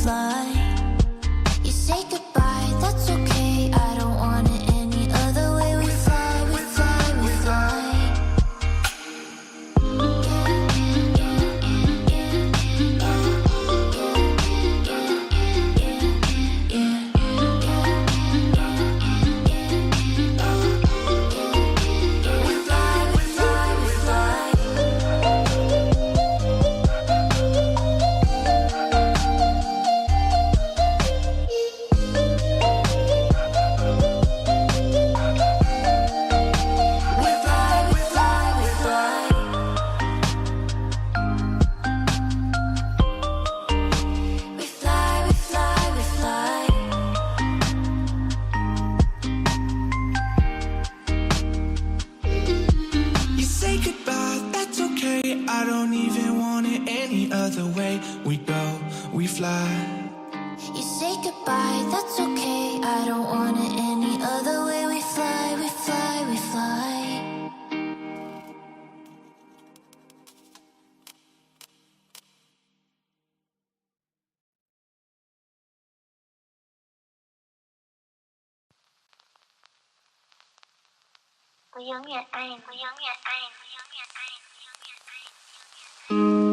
fly. You say goodbye, that's okay, I don't want it any other way. We fly, we fly, we fly. I don't even want it any other way. We go, we fly. You say goodbye, that's okay, I don't want it any other way. We fly, we fly, we fly. Có giống như anh, có giống như anh, có giống như anh, có giống như anh.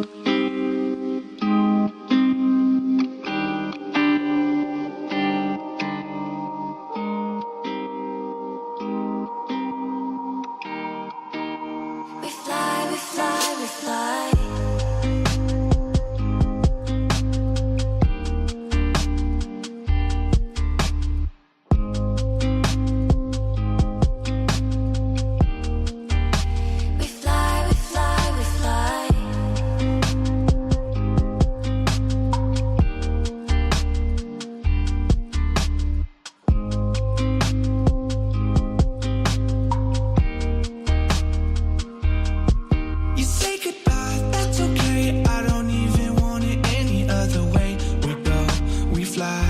We fly, we fly, we fly. We fly, we fly, we fly. You say goodbye, that's okay. I don't even want it any other way. We go, we fly.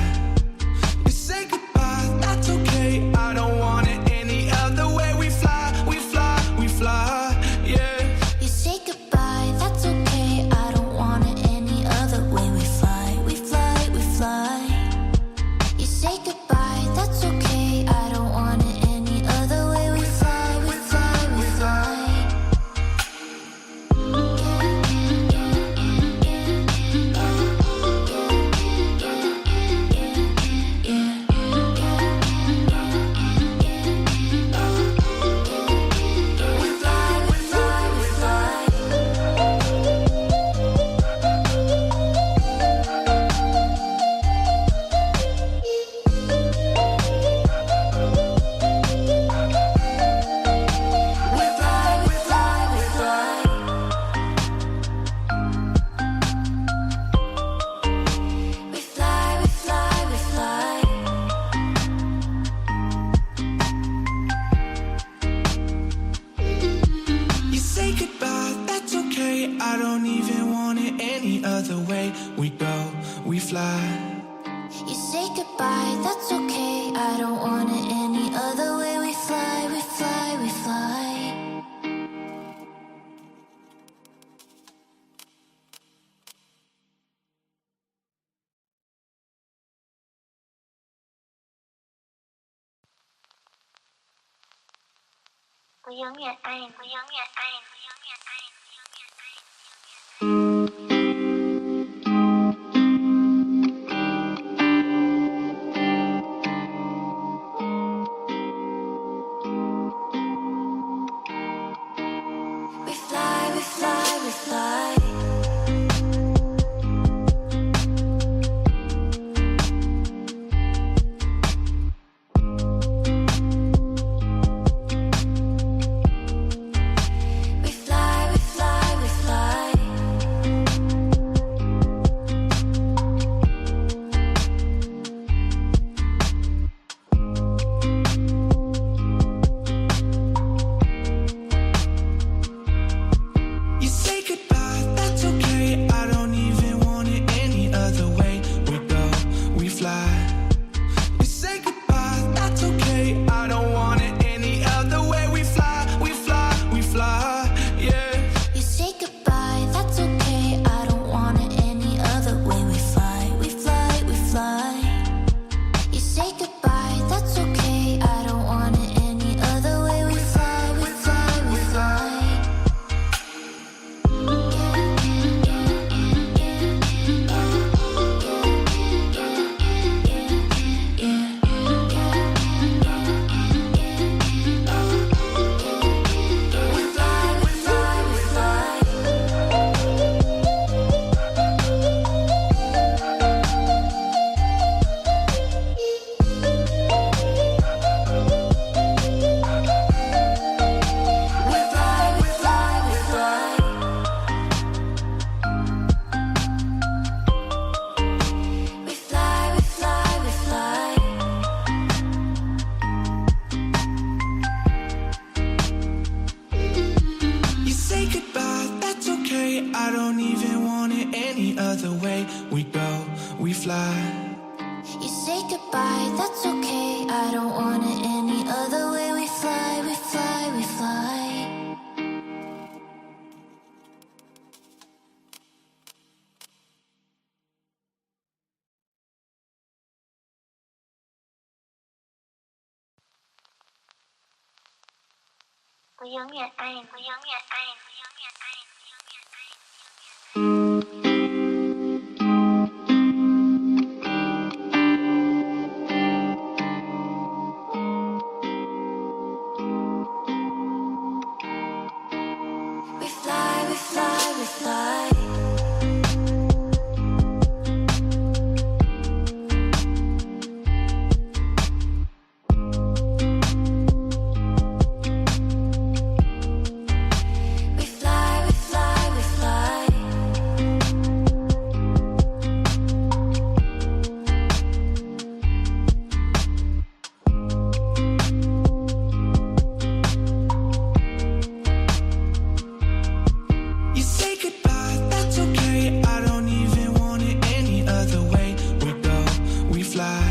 You say goodbye, that's okay. I don't want it any other way. We fly, we fly, we fly. Yeah. You say goodbye, that's okay, I don't want it any other way. We fly, we fly, we fly. You say goodbye, that's okay, I don't want it any other way. We fly, we fly, we fly. We fly, we fly, we fly. We fly, we fly, we fly. We fly, we fly, we fly. You say goodbye, that's okay. I don't even want it any other way. We go, we fly. You say goodbye, that's okay, I don't want it any other way. We fly, we fly, we fly. Có giống như anh, có giống như anh, có giống như anh, có giống như anh, có giống như anh. We fly, we fly, we fly. We fly, fly. You say goodbye, that's okay. I don't want it any other way. We fly, we fly, we fly.我永远爱你，我永远爱你，我永远爱你，我永远爱你。We fly, we fly, we fly. We fly, we fly, we fly. You say goodbye, that's okay. I don't even want it any other way. We go, we fly.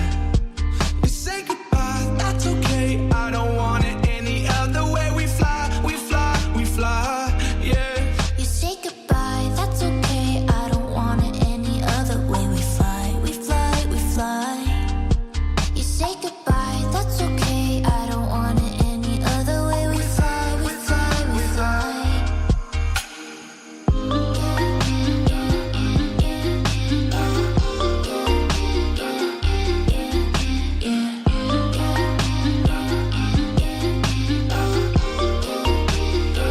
You say goodbye, that's okay. I don't want it any other way. We fly, we fly, we fly. Yeah. You say goodbye, that's okay. I don't want it any other way. We fly, we fly, we fly. You say goodbye, that's okay. I don't want it any other way. We fly, we fly, we fly.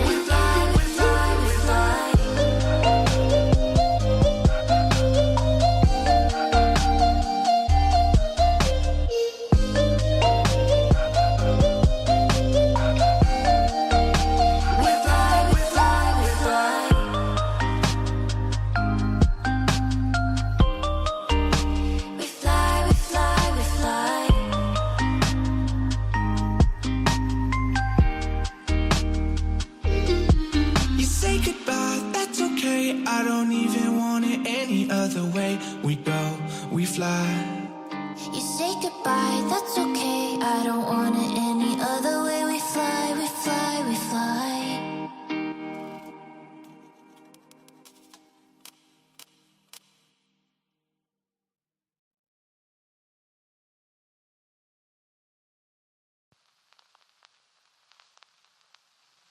We fly, we fly, we fly. We fly, we fly, we fly. We fly, we fly, we fly. You say goodbye, that's okay. I don't even want it any other way. We go, we fly. You say goodbye, that's okay. I don't want it any other way. We fly, we fly, we fly.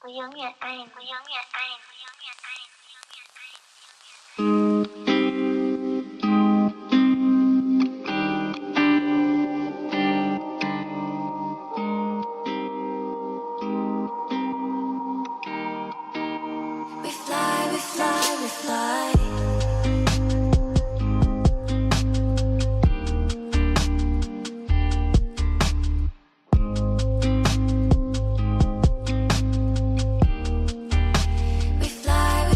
我永远爱你，我永远爱你，我永远爱你，我永远爱你，我永远爱你。We fly, we fly, we fly. We fly, we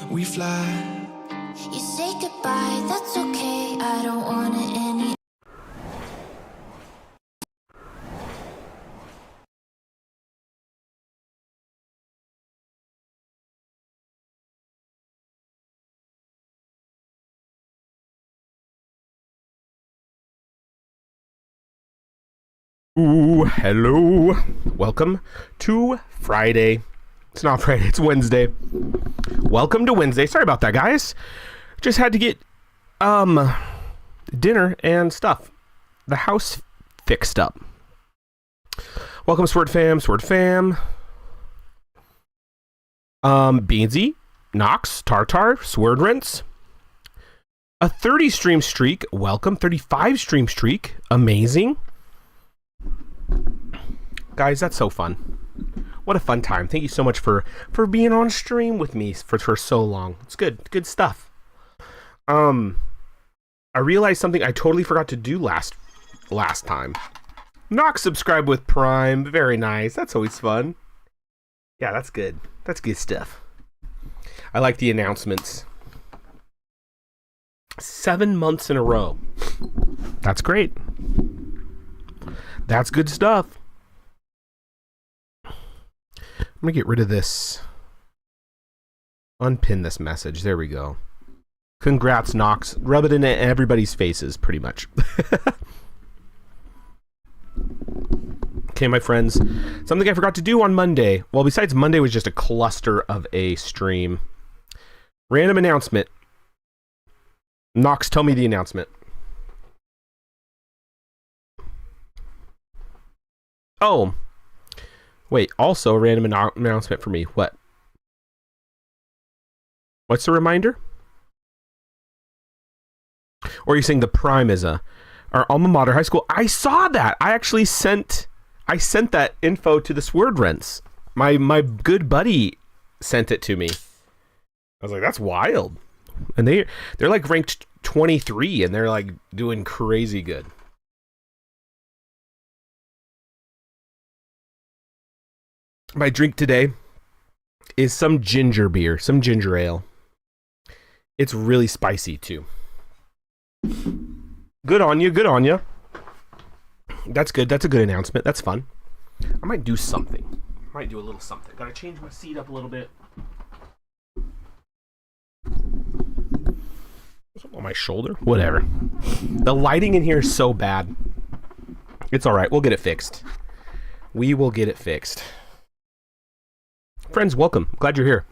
we fly. You say goodbye, that's okay. I don't want it any. Ooh, hello. Welcome to Friday. It's not Friday, it's Wednesday. Welcome to Wednesday. Sorry about that, guys. Just had to get dinner and stuff. The house fixed up. Welcome, Sword Fam. Beansy, Nox, Tartar, Sword Rinse. A 30 stream streak. Welcome. 35 stream streak. Amazing. Guys, that's so fun. What a fun time. Thank you so much for being on stream with me for so long. It's good stuff. I realized something I totally forgot to do last time. Nox subscribe with Prime. Very nice. That's always fun. Yeah, that's good. That's good stuff. I like the announcements. 7 months in a row. That's great. That's good stuff. I'm going to get rid of this. Unpin this message. There we go. Congrats, Nox. Rub it in everybody's faces, pretty much. Okay, my friends. Something I forgot to do on Monday. Well, besides Monday was just a cluster of a stream. Random announcement. Nox, tell me the announcement. Oh. Wait, also a random announcement for me. What? What's the reminder? Or are you saying the Prime is our alma mater high school? I saw that. I actually sent that info to the Sword Rents. My good buddy sent it to me. I was like, that's wild. And they're like ranked 23 and they're like doing crazy good. My drink today is some ginger beer, some ginger ale. It's really spicy too. Good on you. That's good. That's a good announcement. That's fun. I might do something. I might do a little something. Gotta change my seat up a little bit. On my shoulder? Whatever. The lighting in here is so bad. It's alright. We'll get it fixed. We will get it fixed. Friends, welcome. Glad you're here.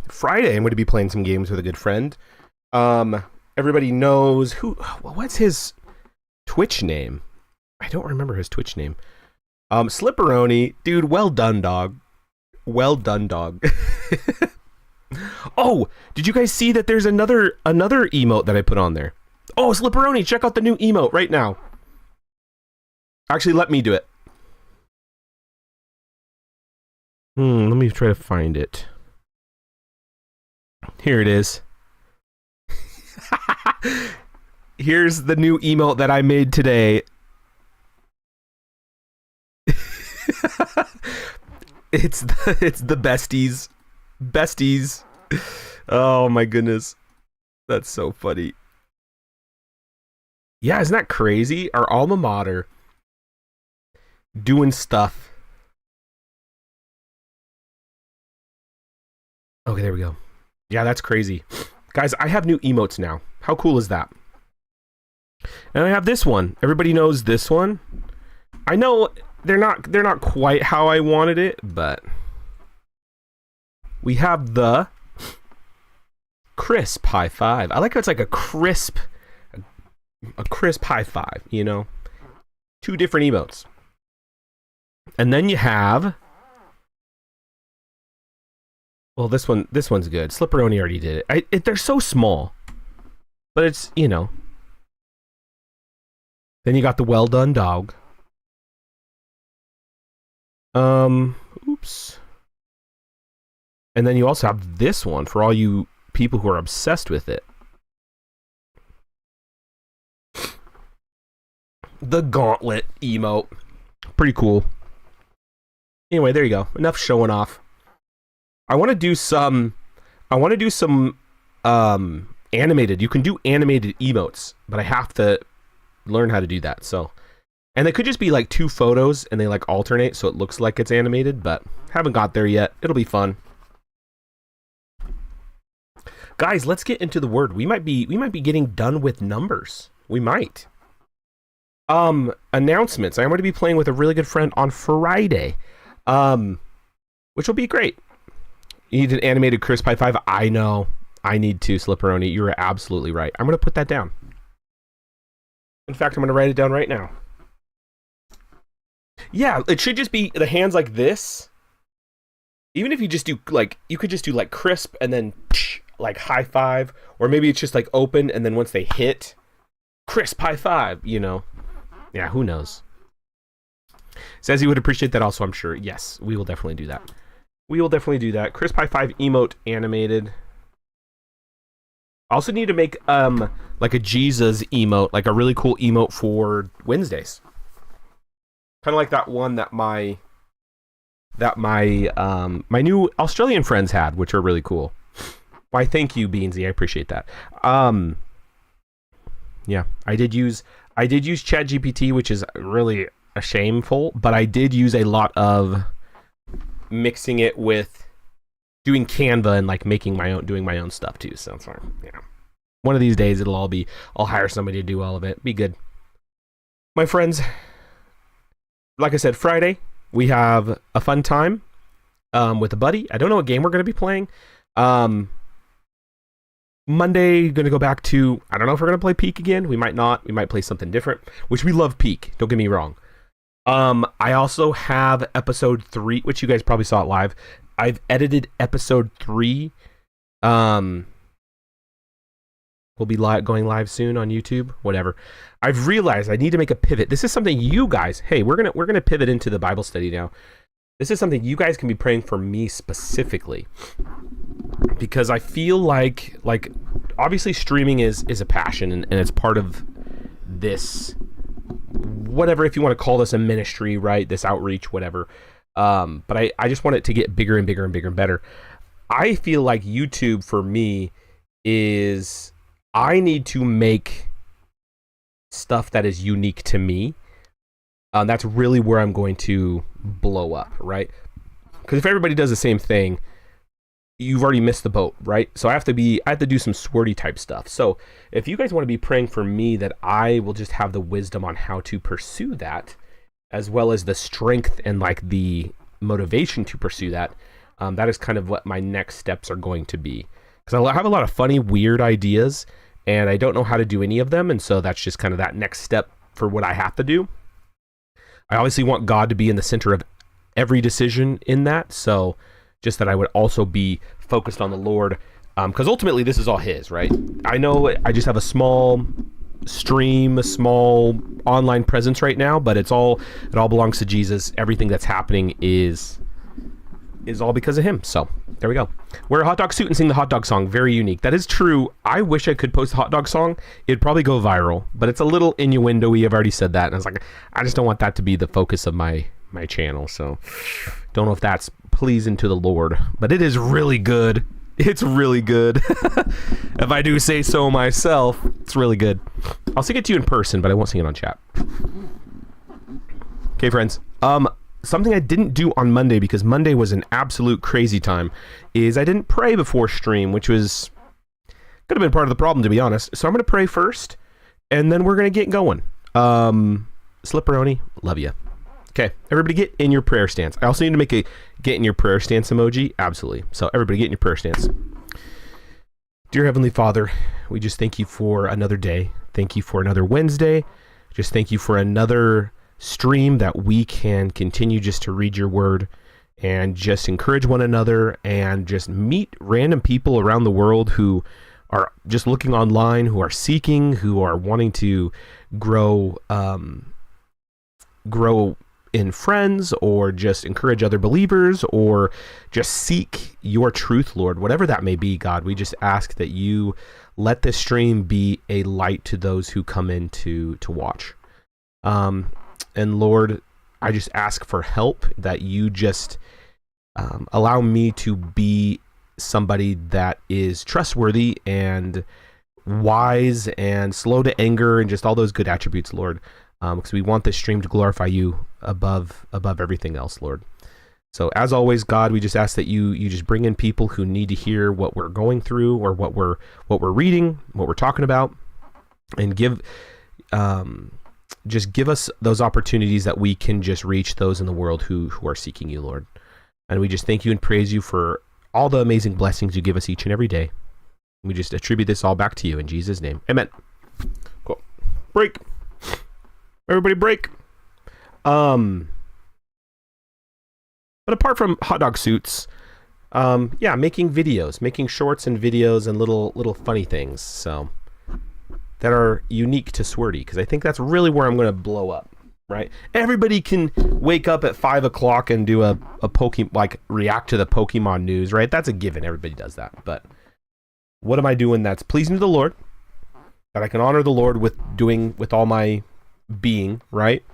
Friday, I'm going to be playing some games with a good friend. Everybody knows what's his Twitch name? I don't remember his Twitch name. Slipperoni. Dude, well done, dog. Well done, dog. Oh, did you guys see that there's another emote that I put on there? Oh, Slipperoni, check out the new emote right now. Actually, let me do it. Let me try to find it. Here it is. Here's the new emote that I made today. It's the besties. Besties. Oh my goodness. That's so funny. Yeah, isn't that crazy? Our alma mater doing stuff. Okay, there we go. Yeah, that's crazy. Guys, I have new emotes now. How cool is that? And I have this one. Everybody knows this one. I know they're not quite how I wanted it, but we have the crisp high five. I like how it's like a crisp high five, you know? Two different emotes. And then you have, well, this one's good. Slipperoni already did it. They're so small, but it's, you know. Then you got the well done dog. Oops. And then you also have this one for all you people who are obsessed with it. The gauntlet emote. Pretty cool. Anyway, there you go. Enough showing off. I want to do some. I want to do some animated. You can do animated emotes, but I have to learn how to do that. So, and they could just be like two photos and they like alternate, so it looks like it's animated. But haven't got there yet. It'll be fun. Guys, let's get into the word. We might be getting done with numbers. We might. Announcements. I'm going to be playing with a really good friend on Friday, which will be great. You need an animated Crisp High Five. I know. I need to, Slipperoni. You're absolutely right. I'm going to put that down. In fact, I'm going to write it down right now. Yeah, it should just be the hands like this. Even if you just do like, you could just do like crisp and then like high five, or maybe it's just like open and then once they hit, crisp high five, you know. Yeah, who knows? Says he would appreciate that also, I'm sure. Yes, we will definitely do that. We will definitely do that. Crisp high five emote animated. I also need to make like a Jesus emote, like a really cool emote for Wednesdays. Kind of like that one that my new Australian friends had, which are really cool. Why, thank you, Beansy. I appreciate that. Yeah, I did use ChatGPT, which is really a shameful, but I did use a lot of mixing it with doing Canva and like doing my own stuff too. So it's fine. Yeah. One of these days I'll hire somebody to do all of it. Be good. My friends, like I said, Friday, we have a fun time with a buddy. I don't know what game we're going to be playing. Monday, going to go back to, I don't know if we're going to play Peak again. We might not. We might play something different, which we love Peak. Don't get me wrong. I also have episode 3, which you guys probably saw it live. I've edited episode 3. We'll be going live soon on YouTube. Whatever. I've realized I need to make a pivot. This is something you guys. Hey, we're gonna pivot into the Bible study now. This is something you guys can be praying for me specifically, because I feel like obviously streaming is a passion and it's part of this, whatever, if you want to call this a ministry, right? This outreach, whatever. But I just want it to get bigger and bigger and bigger and better. I feel like YouTube for me is, I need to make stuff that is unique to me. That's really where I'm going to blow up, right? Because if everybody does the same thing, you've already missed the boat, right? So I have to do some squirty type stuff. So if you guys want to be praying for me that I will just have the wisdom on how to pursue that, as well as the strength and like the motivation to pursue that, that is kind of what my next steps are going to be. Because I have a lot of funny, weird ideas, and I don't know how to do any of them, and so that's just kind of that next step for what I have to do. I obviously want God to be in the center of every decision in that, so just that I would also be focused on the Lord, because ultimately this is all His, right? I know I just have a small stream, a small online presence right now, but it all belongs to Jesus. Everything that's happening is all because of Him. So there we go. Wear a hot dog suit and sing the hot dog song. Very unique. That is true. I wish I could post a hot dog song. It'd probably go viral, but it's a little innuendo-y. I've already said that, and I was like, I just don't want that to be the focus of my channel. So don't know if that's pleasing to the Lord, but it is really good. It's really good. If I do say so myself, it's really good. I'll sing it to you in person, but I won't sing it on chat. Okay, friends. Something I didn't do on Monday, because Monday was an absolute crazy time, is I didn't pray before stream, which could have been part of the problem, to be honest. So I'm going to pray first, and then we're going to get going. Slipperoni, love you. Okay, everybody get in your prayer stance. I also need to make a get in your prayer stance emoji. Absolutely. So everybody get in your prayer stance. Dear Heavenly Father, we just thank you for another day. Thank you for another Wednesday. Just thank you for another stream that we can continue just to read your word and just encourage one another and just meet random people around the world who are just looking online, who are seeking, who are wanting to grow in friends, or just encourage other believers, or just seek your truth, Lord. Whatever that may be, God, we just ask that you let this stream be a light to those who come in to watch. And Lord, I just ask for help, that you just allow me to be somebody that is trustworthy and wise and slow to anger and just all those good attributes, Lord, because we want this stream to glorify you above everything else, Lord. So as always, God, we just ask that you just bring in people who need to hear what we're going through or what we're reading, what we're talking about, and just give us those opportunities that we can just reach those in the world who are seeking you, Lord. And we just thank you and praise you for all the amazing blessings you give us each and every day. We just attribute this all back to you in Jesus' name. Amen. Cool. Break. Everybody break. But apart from hot dog suits, making videos, making shorts and videos and little funny things, so that are unique to Swirty, because I think that's really where I'm going to blow up, right? Everybody can wake up at 5 o'clock and do a react to the Pokemon news, right? That's a given. Everybody does that. But what am I doing that's pleasing to the Lord, that I can honor the Lord with all my being, right?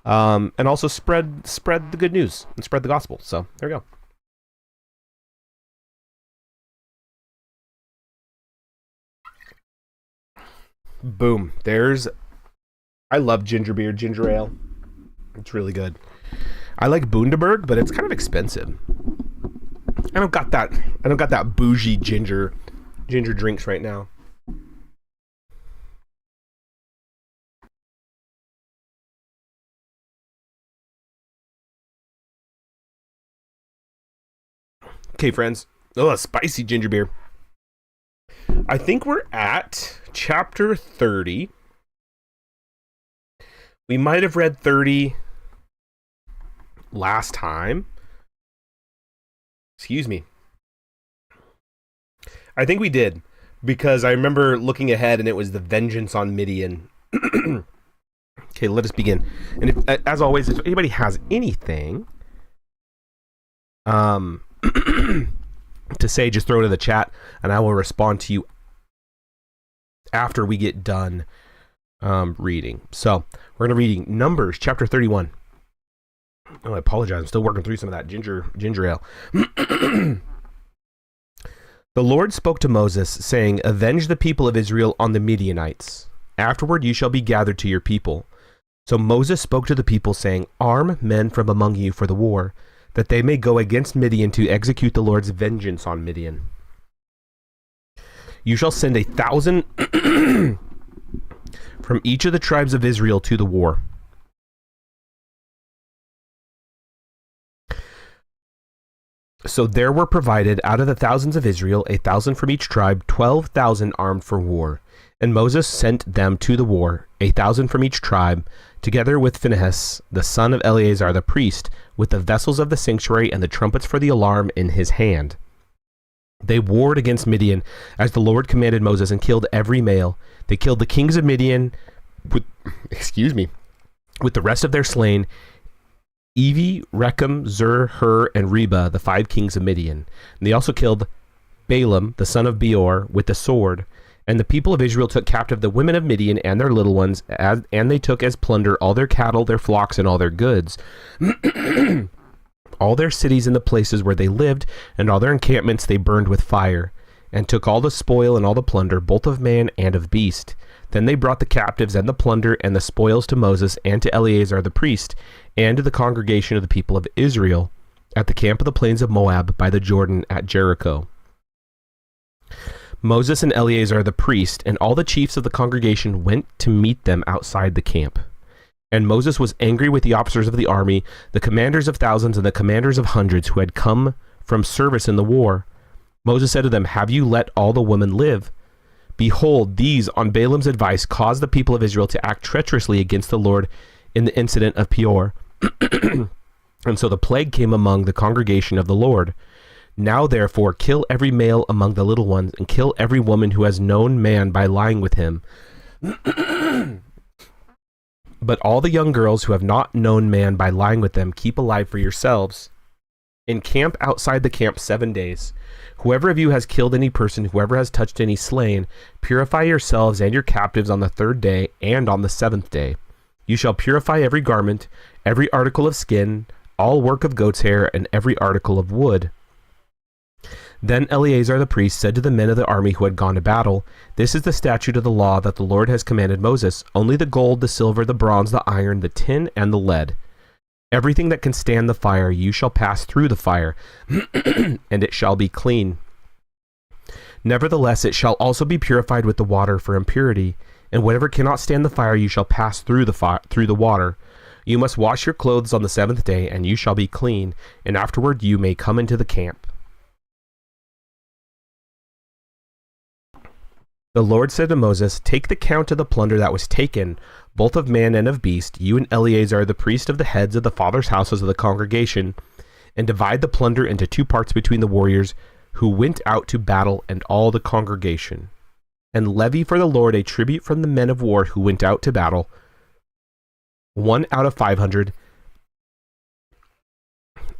And also spread the good news and spread the gospel. So there we go. Boom. I love ginger beer, ginger ale. It's really good. I like Bundaberg, but it's kind of expensive. I don't got that bougie ginger drinks right now. Okay, friends. Oh, spicy ginger beer. I think we're at chapter 30. We might have read 30 last time. Excuse me. I think we did, because I remember looking ahead and it was the vengeance on Midian. Okay, let us begin. And as always, if anybody has anything to say, just throw it in the chat and I will respond to you after we get done reading. So we're going to read Numbers chapter 31. Oh, I apologize. I'm still working through some of that ginger ale. The Lord spoke to Moses, saying, "Avenge the people of Israel on the Midianites. Afterward you shall be gathered to your people." So Moses spoke to the people, saying, "Arm men from among you for the war, that they may go against Midian to execute the Lord's vengeance on Midian. You shall send 1,000 from each of the tribes of Israel to the war." So there were provided out of the thousands of Israel 1,000 from each tribe, 12,000 armed for war. And Moses sent them to the war, 1,000 from each tribe, together with Phinehas, the son of Eleazar the priest, with the vessels of the sanctuary and the trumpets for the alarm in his hand. They warred against Midian, as the Lord commanded Moses, and killed every male. They killed the kings of Midian with the rest of their slain, Evi, Rechem, Zur, Hur, and Reba, the 5 kings of Midian. And they also killed Balaam, the son of Beor, with the sword. And the people of Israel took captive the women of Midian and their little ones, and they took as plunder all their cattle, their flocks, and all their goods, all their cities and the places where they lived, and all their encampments they burned with fire, and took all the spoil and all the plunder, both of man and of beast. Then they brought the captives and the plunder and the spoils to Moses and to Eleazar the priest, and to the congregation of the people of Israel, at the camp of the plains of Moab by the Jordan at Jericho. Moses and Eleazar the priest and all the chiefs of the congregation went to meet them outside the camp. And Moses was angry with the officers of the army, the commanders of thousands and the commanders of hundreds who had come from service in the war. Moses said to them, "Have you let all the women live? Behold, these, on Balaam's advice, caused the people of Israel to act treacherously against the Lord in the incident of Peor." And so the plague came among the congregation of the Lord. Now therefore kill every male among the little ones, and kill every woman who has known man by lying with him. But all the young girls who have not known man by lying with them, keep alive for yourselves. Encamp outside the camp 7 days. Whoever of you has killed any person, whoever has touched any slain, purify yourselves and your captives on the 3rd day and on the 7th day. You shall purify every garment, every article of skin, all work of goat's hair, and every article of wood. Then Eleazar the priest said to the men of the army who had gone to battle, "This is the statute of the law that the Lord has commanded Moses. Only the gold, the silver, the bronze, the iron, the tin, and the lead. Everything that can stand the fire, you shall pass through the fire, and it shall be clean. Nevertheless, it shall also be purified with the water for impurity. And whatever cannot stand the fire, you shall pass through the water. You must wash your clothes on the seventh day, and you shall be clean, and afterward you may come into the camp." The Lord said to Moses, "Take the count of the plunder that was taken, both of man and of beast, you and Eleazar the priest of the heads of the fathers' houses of the congregation, and divide the plunder into 2 parts between the warriors who went out to battle and all the congregation. And levy for the Lord a tribute from the men of war who went out to battle, 1 out of 500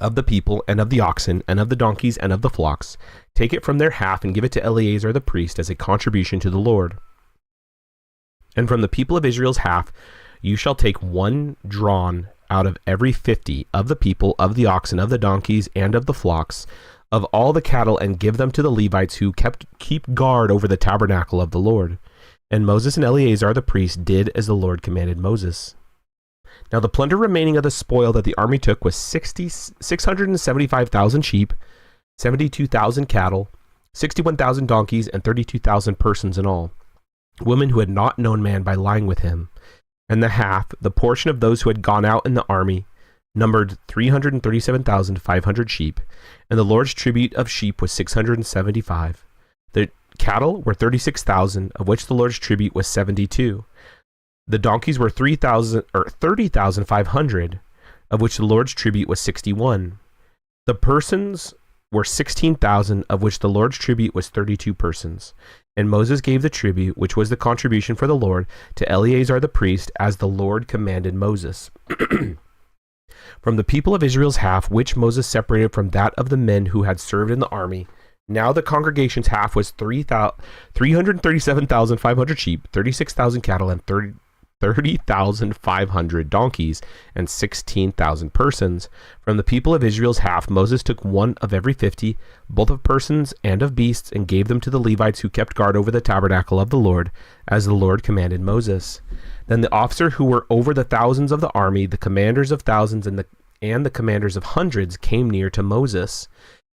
of the people, and of the oxen, and of the donkeys, and of the flocks. Take it from their half, and give it to Eleazar the priest as a contribution to the Lord. And from the people of Israel's half, you shall take 1 drawn out of every 50 of the people, of the oxen, of the donkeys, and of the flocks, of all the cattle, and give them to the Levites who keep guard over the tabernacle of the Lord." And Moses and Eleazar the priest did as the Lord commanded Moses. Now the plunder remaining of the spoil that the army took was 675,000 sheep, 72,000 cattle, 61,000 donkeys, and 32,000 persons in all, women who had not known man by lying with him. And the half, the portion of those who had gone out in the army, numbered 337,500 sheep, and the Lord's tribute of sheep was 675. The cattle were 36,000, of which the Lord's tribute was 72. The donkeys were 30,500, of which the Lord's tribute was 61. The persons were 16,000, of which the Lord's tribute was 32 persons. And Moses gave the tribute, which was the contribution for the Lord, to Eleazar the priest, as the Lord commanded Moses. From the people of Israel's half, which Moses separated from that of the men who had served in the army, now the congregation's half was 337,500 sheep, 36,000 cattle, and 30,500 donkeys, and 16,000 persons. From the people of Israel's half, Moses took 1 of every 50, both of persons and of beasts, and gave them to the Levites who kept guard over the tabernacle of the Lord, as the Lord commanded Moses. Then the officers who were over the thousands of the army, the commanders of thousands and the commanders of hundreds, came near to Moses,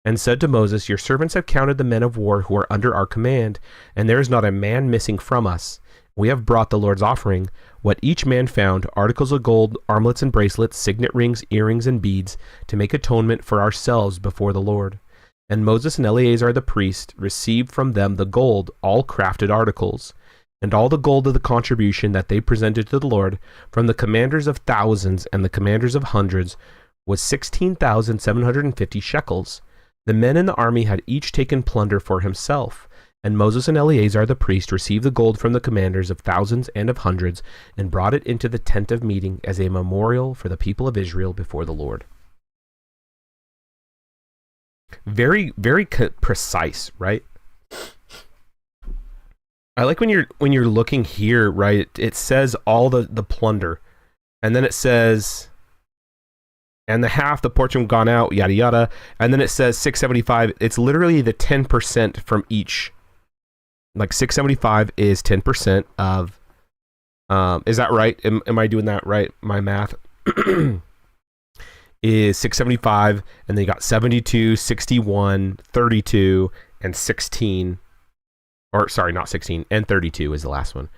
and said to Moses, "Your servants have counted the men of war who are under our command, and there is not a man missing from us. We have brought the Lord's offering, what each man found, articles of gold, armlets and bracelets, signet rings, earrings, and beads, to make atonement for ourselves before the Lord." And Moses and Eleazar the priest received from them the gold, all crafted articles, and all the gold of the contribution that they presented to the Lord from the commanders of thousands and the commanders of hundreds was 16,750 shekels. The men in the army had each taken plunder for himself. And Moses and Eleazar the priest received the gold from the commanders of thousands and of hundreds, and brought it into the tent of meeting as a memorial for the people of Israel before the Lord. Very, very precise, right? I like when you're looking here, right? It says all the plunder, and then it says, and the half, the portion gone out, yada yada, and then it says 675. It's literally the 10% from each. Like 675 is 10% of, is that right? Am I doing that right? My math is 675, and then you got 72, 61, 32, and 16, or sorry, not 16, and 32 is the last one.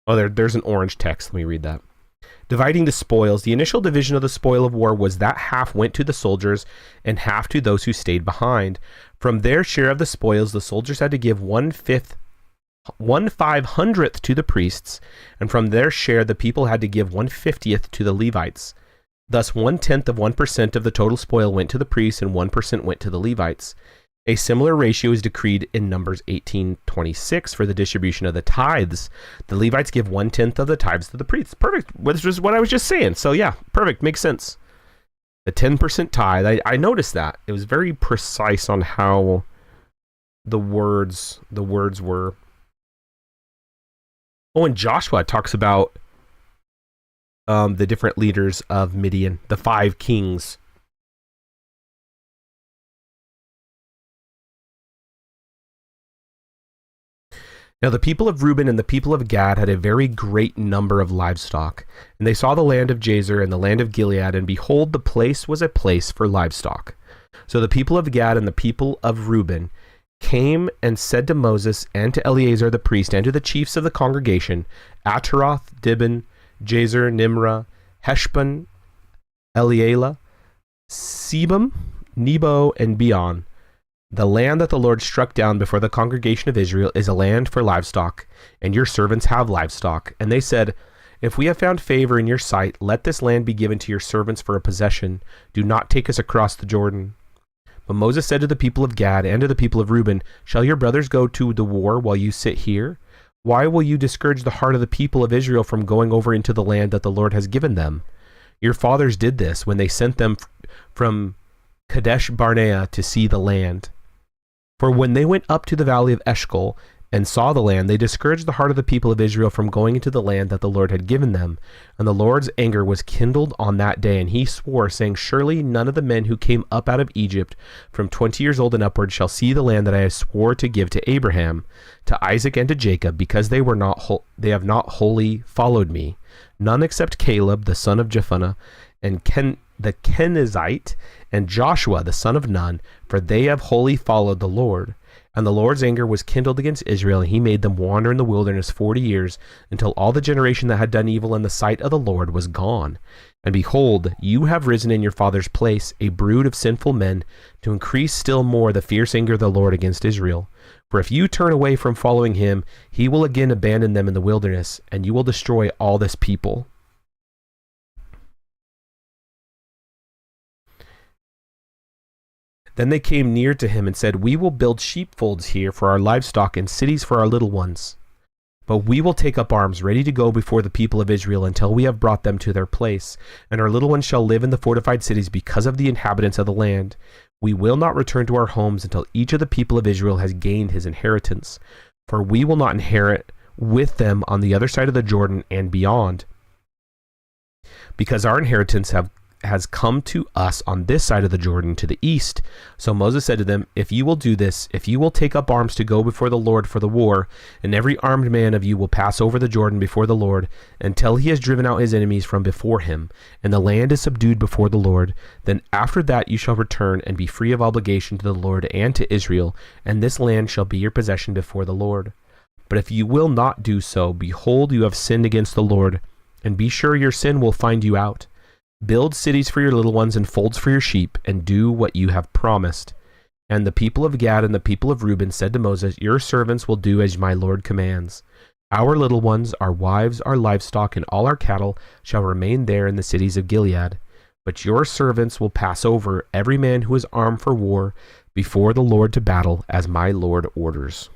There's an orange text. Let me read that. Dividing the spoils. The initial division of the spoil of war was that half went to the soldiers and half to those who stayed behind. From their share of the spoils, the soldiers had to give 1/500th to the priests, and from their share, the people had to give 1/50th to the Levites. Thus, 1/10 of 1% of the total spoil went to the priests, and 1% went to the Levites. A similar ratio is decreed in Numbers 18:26 for the distribution of the tithes. The Levites give 1/10 of the tithes to the priests. Perfect. Which is what I was just saying. So yeah, perfect. Makes sense. The 10% tithe. I noticed that. It was very precise on how the words were. Oh, and Joshua talks about the different leaders of Midian, the 5 kings. Now the people of Reuben and the people of Gad had a very great number of livestock, and they saw the land of Jazer and the land of Gilead, and behold, the place was a place for livestock. So the people of Gad and the people of Reuben came and said to Moses and to Eleazar the priest and to the chiefs of the congregation, Ataroth, Dibon, Jazer, Nimrah, Heshbon, Elealeh, Sebum, Nebo, and Beon. The land that the Lord struck down before the congregation of Israel is a land for livestock, and your servants have livestock. And they said, if we have found favor in your sight, let this land be given to your servants for a possession. Do not take us across the Jordan. But Moses said to the people of Gad and to the people of Reuben, shall your brothers go to the war while you sit here? Why will you discourage the heart of the people of Israel from going over into the land that the Lord has given them? Your fathers did this when they sent them from Kadesh Barnea to see the land. For when they went up to the valley of Eshcol and saw the land, they discouraged the heart of the people of Israel from going into the land that the Lord had given them. And the Lord's anger was kindled on that day, and he swore, saying, surely none of the men who came up out of Egypt from 20 years old and upward shall see the land that I swore to give to Abraham, to Isaac, and to Jacob, because they have not wholly followed me. None except Caleb, the son of Jephunneh, and the Kenizzite, and Joshua, the son of Nun, for they have wholly followed the Lord. And the Lord's anger was kindled against Israel, and he made them wander in the wilderness 40 years, until all the generation that had done evil in the sight of the Lord was gone. And behold, you have risen in your father's place, a brood of sinful men, to increase still more the fierce anger of the Lord against Israel. For if you turn away from following him, he will again abandon them in the wilderness, and you will destroy all this people. Then they came near to him and said, we will build sheepfolds here for our livestock and cities for our little ones. But we will take up arms, ready to go before the people of Israel until we have brought them to their place. And our little ones shall live in the fortified cities because of the inhabitants of the land. We will not return to our homes until each of the people of Israel has gained his inheritance. For we will not inherit with them on the other side of the Jordan and beyond, because our inheritance has come to us on this side of the Jordan to the east. So Moses said to them, if you will do this, if you will take up arms to go before the Lord for the war, and every armed man of you will pass over the Jordan before the Lord until he has driven out his enemies from before him, and the land is subdued before the Lord, then after that you shall return and be free of obligation to the Lord and to Israel, and this land shall be your possession before the Lord. But if you will not do so, behold, you have sinned against the Lord, and be sure your sin will find you out. Build cities for your little ones and folds for your sheep, and do what you have promised. And the people of Gad and the people of Reuben said to Moses, your servants will do as my Lord commands. Our little ones, our wives, our livestock, and all our cattle shall remain there in the cities of Gilead. But your servants will pass over, every man who is armed for war, before the Lord to battle, as my Lord orders.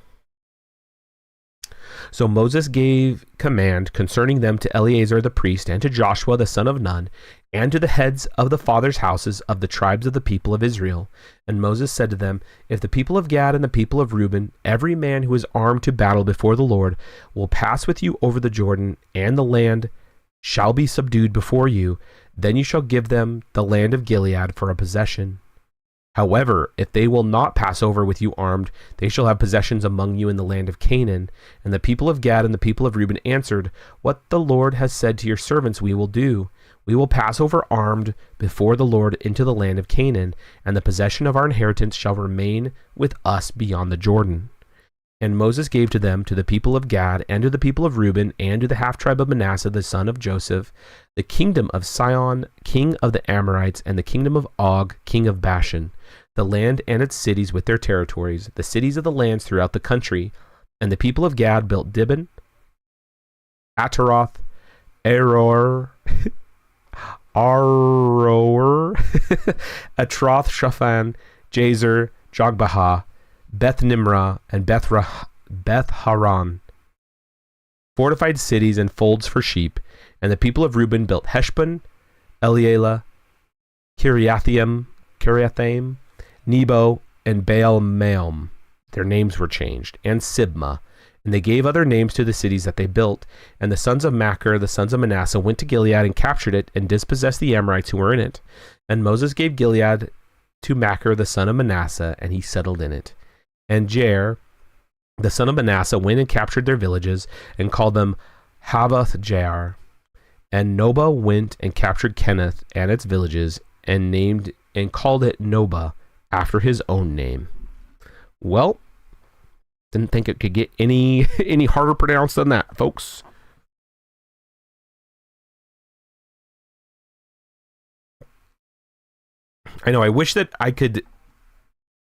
So Moses gave command concerning them to Eleazar the priest, and to Joshua the son of Nun, and to the heads of the fathers' houses of the tribes of the people of Israel. And Moses said to them, if the people of Gad and the people of Reuben, every man who is armed to battle before the Lord, will pass with you over the Jordan, and the land shall be subdued before you, then you shall give them the land of Gilead for a possession. However, if they will not pass over with you armed, they shall have possessions among you in the land of Canaan. And the people of Gad and the people of Reuben answered, what the Lord has said to your servants we will do. We will pass over armed before the Lord into the land of Canaan, and the possession of our inheritance shall remain with us beyond the Jordan. And Moses gave to them, to the people of Gad, and to the people of Reuben, and to the half-tribe of Manasseh the son of Joseph, the kingdom of Sihon, king of the Amorites, and the kingdom of Og, king of Bashan, the land and its cities with their territories, the cities of the lands throughout the country. And the people of Gad built Dibon, Ataroth, Aroer, Atroth Shaphan, Jazer, Jogbehah, Beth Nimrah, and Beth Haran, fortified cities and folds for sheep. And the people of Reuben built Heshbon, Elealeh, Kiriathaim, Nebo, and Baal Maom. Their names were changed, and Sibmah, And they gave other names to the cities that they built. And the sons of Machir, the sons of Manasseh, went to Gilead and captured it and dispossessed the Amorites who were in it. And Moses gave Gilead to Machir, the son of Manasseh, and he settled in it. And Jair, the son of Manasseh, went and captured their villages and called them Havoth Jair. And Noba went and captured Kenneth and its villages and called it Noba after his own name. Well, didn't think it could get any harder pronounced than that, folks. I know, I wish that I could...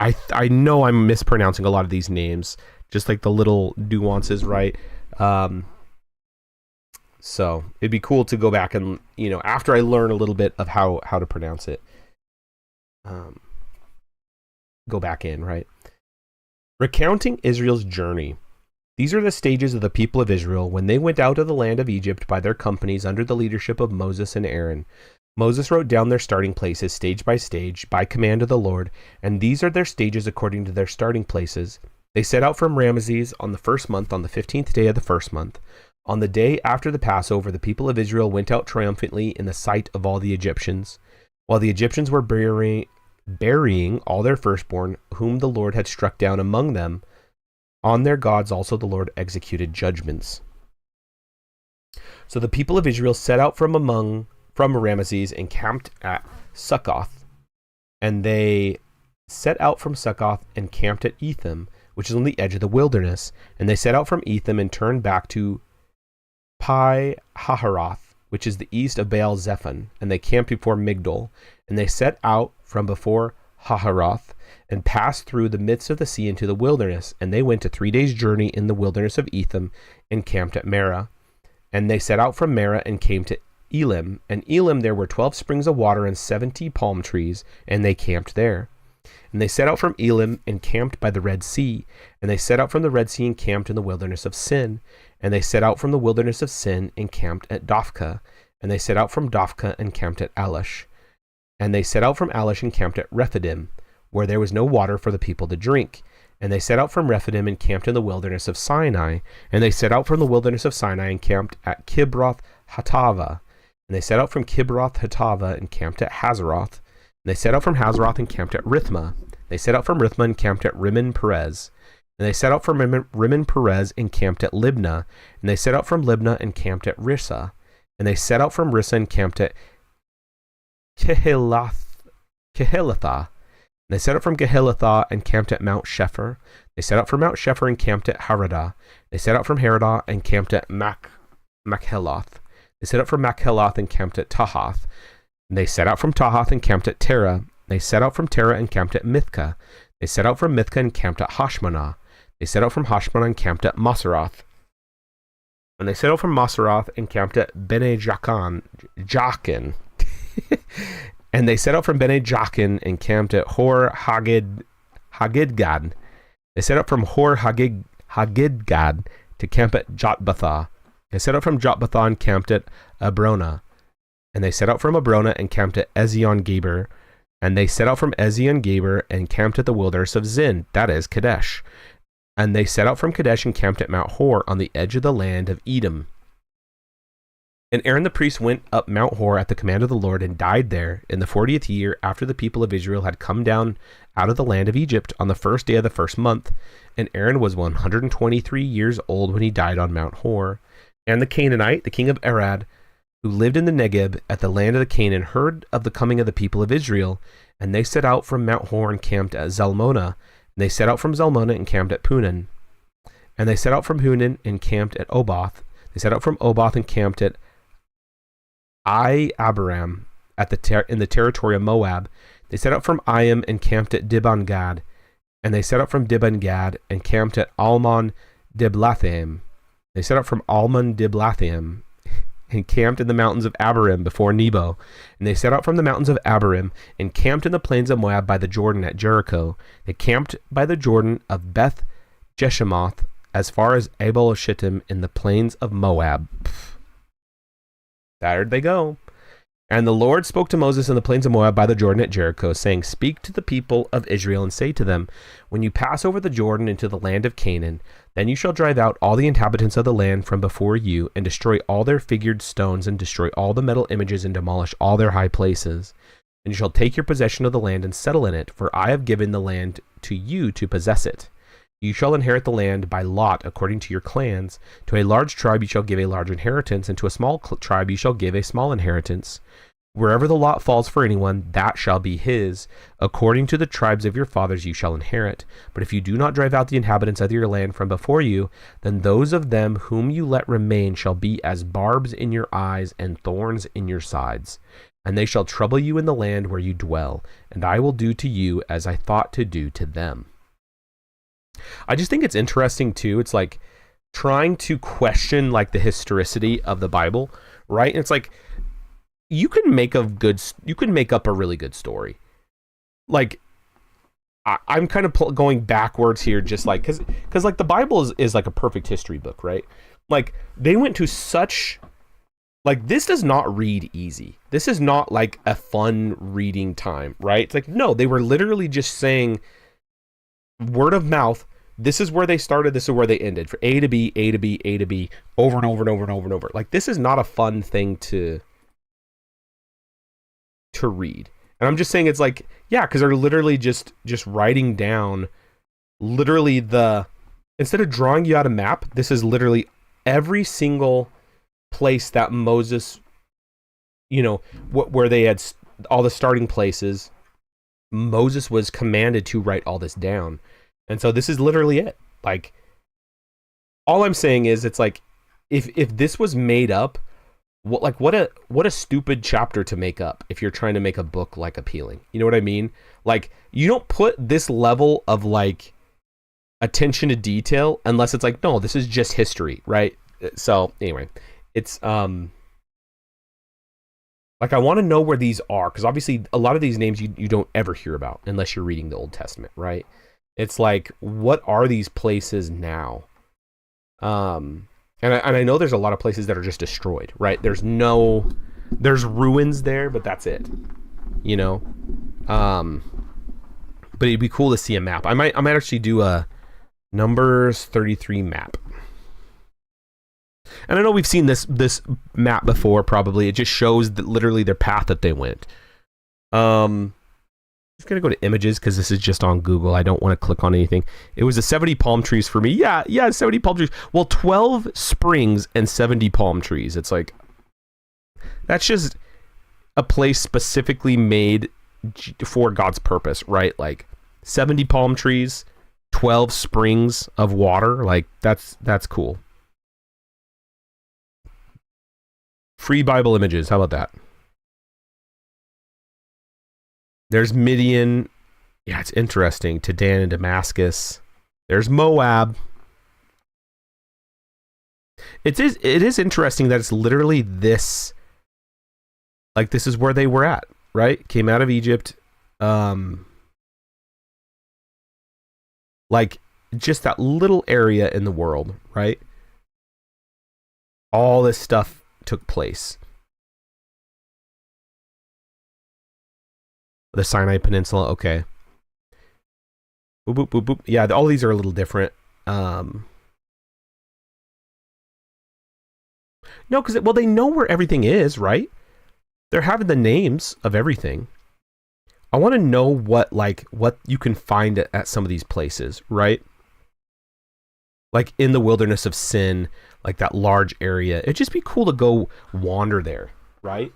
I know I'm mispronouncing a lot of these names, just like the little nuances, right? So it'd be cool to go back and, after I learn a little bit of how to pronounce it, go back in, right? Recounting Israel's journey. These are the stages of the people of Israel when they went out of the land of Egypt by their companies under the leadership of Moses and Aaron. Moses wrote down their starting places stage by stage by command of the Lord, and these are their stages according to their starting places. They set out from Ramesses on the first month, on the 15th day of the first month. On the day after the Passover, the people of Israel went out triumphantly in the sight of all the Egyptians, while the Egyptians were burying all their firstborn, whom the Lord had struck down among them. On their gods also the Lord executed judgments. So the people of Israel set out from Ramesses and camped at Succoth. And they set out from Succoth and camped at Etham, which is on the edge of the wilderness. And they set out from Etham and turned back to Pi Hahiroth, which is the east of Baal Zephon, and they camped before Migdol. And they set out from before Hahiroth and passed through the midst of the sea into the wilderness. And they went a 3 days' journey in the wilderness of Etham and camped at Marah. And they set out from Marah and came to Elim. And Elim there were 12 springs of water and 70 palm trees, and they camped there. And they set out from Elim and camped by the Red Sea. And they set out from the Red Sea and camped in the wilderness of Sin. And they set out from the wilderness of Sin and camped at Dophkah. And they set out from Dophkah and camped at Alish. And they set out from Alish and camped at Rephidim, where there was no water for the people to drink. And they set out from Rephidim and camped in the wilderness of Sinai. And they set out from the wilderness of Sinai and camped at Kibroth Hattava. And they set out from Kibroth Hattava and camped at Hazeroth. And they set out from Hazeroth and camped at Rithmah. They set out from Rithmah and camped at Rimmon Perez. And they set out from Rimmon Perez and camped at Libnah. And they set out from Libnah and camped at Rissa. And they set out from Rissa and camped at Kehilatha. And they set out from Kehilatha and camped at Mount Shepher. They set out from Mount Shepher and camped at Haradah. They set out from Haradah and camped at Machheloth. They set out from Machheloth and camped at Tahath. And they set out from Tahath and camped at Terah. They set out from Terah and camped at Mithkah. They set out from Mithkah and camped at Hashmanah. They set out from Hashmanah and camped at Moseroth. And they set out from Moseroth and camped at Bene Jaakan. And they set out from Bene Jaakan and camped at Hor Haggidgad. They set out from Hor Haggidgad to camp at Jotbathah. They set out from Jotbathah and camped at Abrona. And they set out from Abrona and camped at Ezion-Geber. And they set out from Ezion-Geber and camped at the wilderness of Zin, that is, Kadesh. And they set out from Kadesh and camped at Mount Hor on the edge of the land of Edom. And Aaron the priest went up Mount Hor at the command of the Lord and died there in the 40th year after the people of Israel had come down out of the land of Egypt on the first day of the first month. And Aaron was 123 years old when he died on Mount Hor. And the Canaanite, the king of Arad, who lived in the Negeb at the land of the Canaan, heard of the coming of the people of Israel. And they set out from Mount Hor and camped at Zalmonah. And they set out from Zalmonah and camped at Punan. And they set out from Punan and camped at Oboth. They set out from Oboth and camped at Abiram in the territory of Moab. They set out from Iam and camped at Dibon-Gad. And they set out from Dibon-Gad and camped at Almon Diblathaim. They set out from Almon Diblathaim and camped in the mountains of Abiram before Nebo. And they set out from the mountains of Abiram and camped in the plains of Moab by the Jordan at Jericho. They camped by the Jordan of Beth Jeshimoth as far as Abel Shittim in the plains of Moab. There they go. And the Lord spoke to Moses in the plains of Moab by the Jordan at Jericho, saying, Speak to the people of Israel and say to them, When you pass over the Jordan into the land of Canaan, then you shall drive out all the inhabitants of the land from before you, and destroy all their figured stones, and destroy all the metal images, and demolish all their high places. And you shall take your possession of the land and settle in it, for I have given the land to you to possess it. You shall inherit the land by lot according to your clans. To a large tribe you shall give a large inheritance, and to a small tribe you shall give a small inheritance. Wherever the lot falls for anyone, that shall be his. According to the tribes of your fathers you shall inherit. But if you do not drive out the inhabitants of your land from before you, then those of them whom you let remain shall be as barbs in your eyes and thorns in your sides. And they shall trouble you in the land where you dwell, and I will do to you as I thought to do to them. I just think it's interesting too. It's like trying to question like the historicity of the Bible, right? And it's like you can make up a really good story. Like I'm kind of going backwards here, just like because like the Bible is like a perfect history book, right? Like they went to such like this does not read easy. This is not like a fun reading time, right? It's like no, they were literally just saying word of mouth. This is where they started. This is where they ended. For A to B, A to B, A to B, over and over and over and over and over. Like this is not a fun thing to read. And I'm just saying it's like yeah, because they're literally just writing down literally instead of drawing you out a map. This is literally every single place that Moses, where they had all the starting places. Moses was commanded to write all this down. And so this is literally it. Like, all I'm saying is it's like, if this was made up, what a stupid chapter to make up if you're trying to make a book like appealing. You know what I mean? Like, you don't put this level of like attention to detail unless it's like, no, this is just history, right? So anyway, it's like I want to know where these are, because obviously a lot of these names you don't ever hear about unless you're reading the Old Testament, right? It's like, what are these places now? And I know there's a lot of places that are just destroyed, right? There's ruins there, but that's it, but it'd be cool to see a map. I might actually do a Numbers 33 map. And I know we've seen this map before, probably. It just shows that literally their path that they went. Just gonna go to images because this is just on Google. I don't want to click on anything. It was 70 palm trees for me. Yeah, 70 palm trees. Well, 12 springs and 70 palm trees. It's like, that's just a place specifically made for God's purpose, right? Like 70 palm trees, 12 springs of water. Like that's cool. Free Bible images. How about that? There's Midian. Yeah, it's interesting. To Dan and Damascus. There's Moab. It is interesting that it's literally this. Like, this is where they were at, right? Came out of Egypt. Like, just that little area in the world, right? All this stuff took place. The Sinai Peninsula, okay. Boop, boop, boop, boop. Yeah, all these are a little different. No, because, well, they know where everything is, right? They're having the names of everything. I want to know what you can find at some of these places, right? Like in the wilderness of sin, like that large area. It'd just be cool to go wander there, right?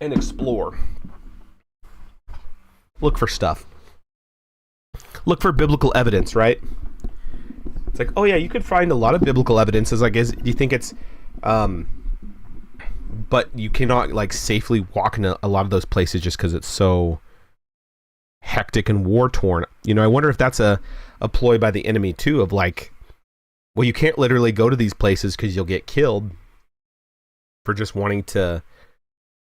And explore. Look for stuff. Look for biblical evidence, right? It's like, oh yeah, you could find a lot of biblical evidence. It's like, do you think it's, but you cannot like safely walk in a lot of those places just because it's so hectic and war torn. I wonder if that's a ploy by the enemy too, of like, well, you can't literally go to these places because you'll get killed for just wanting to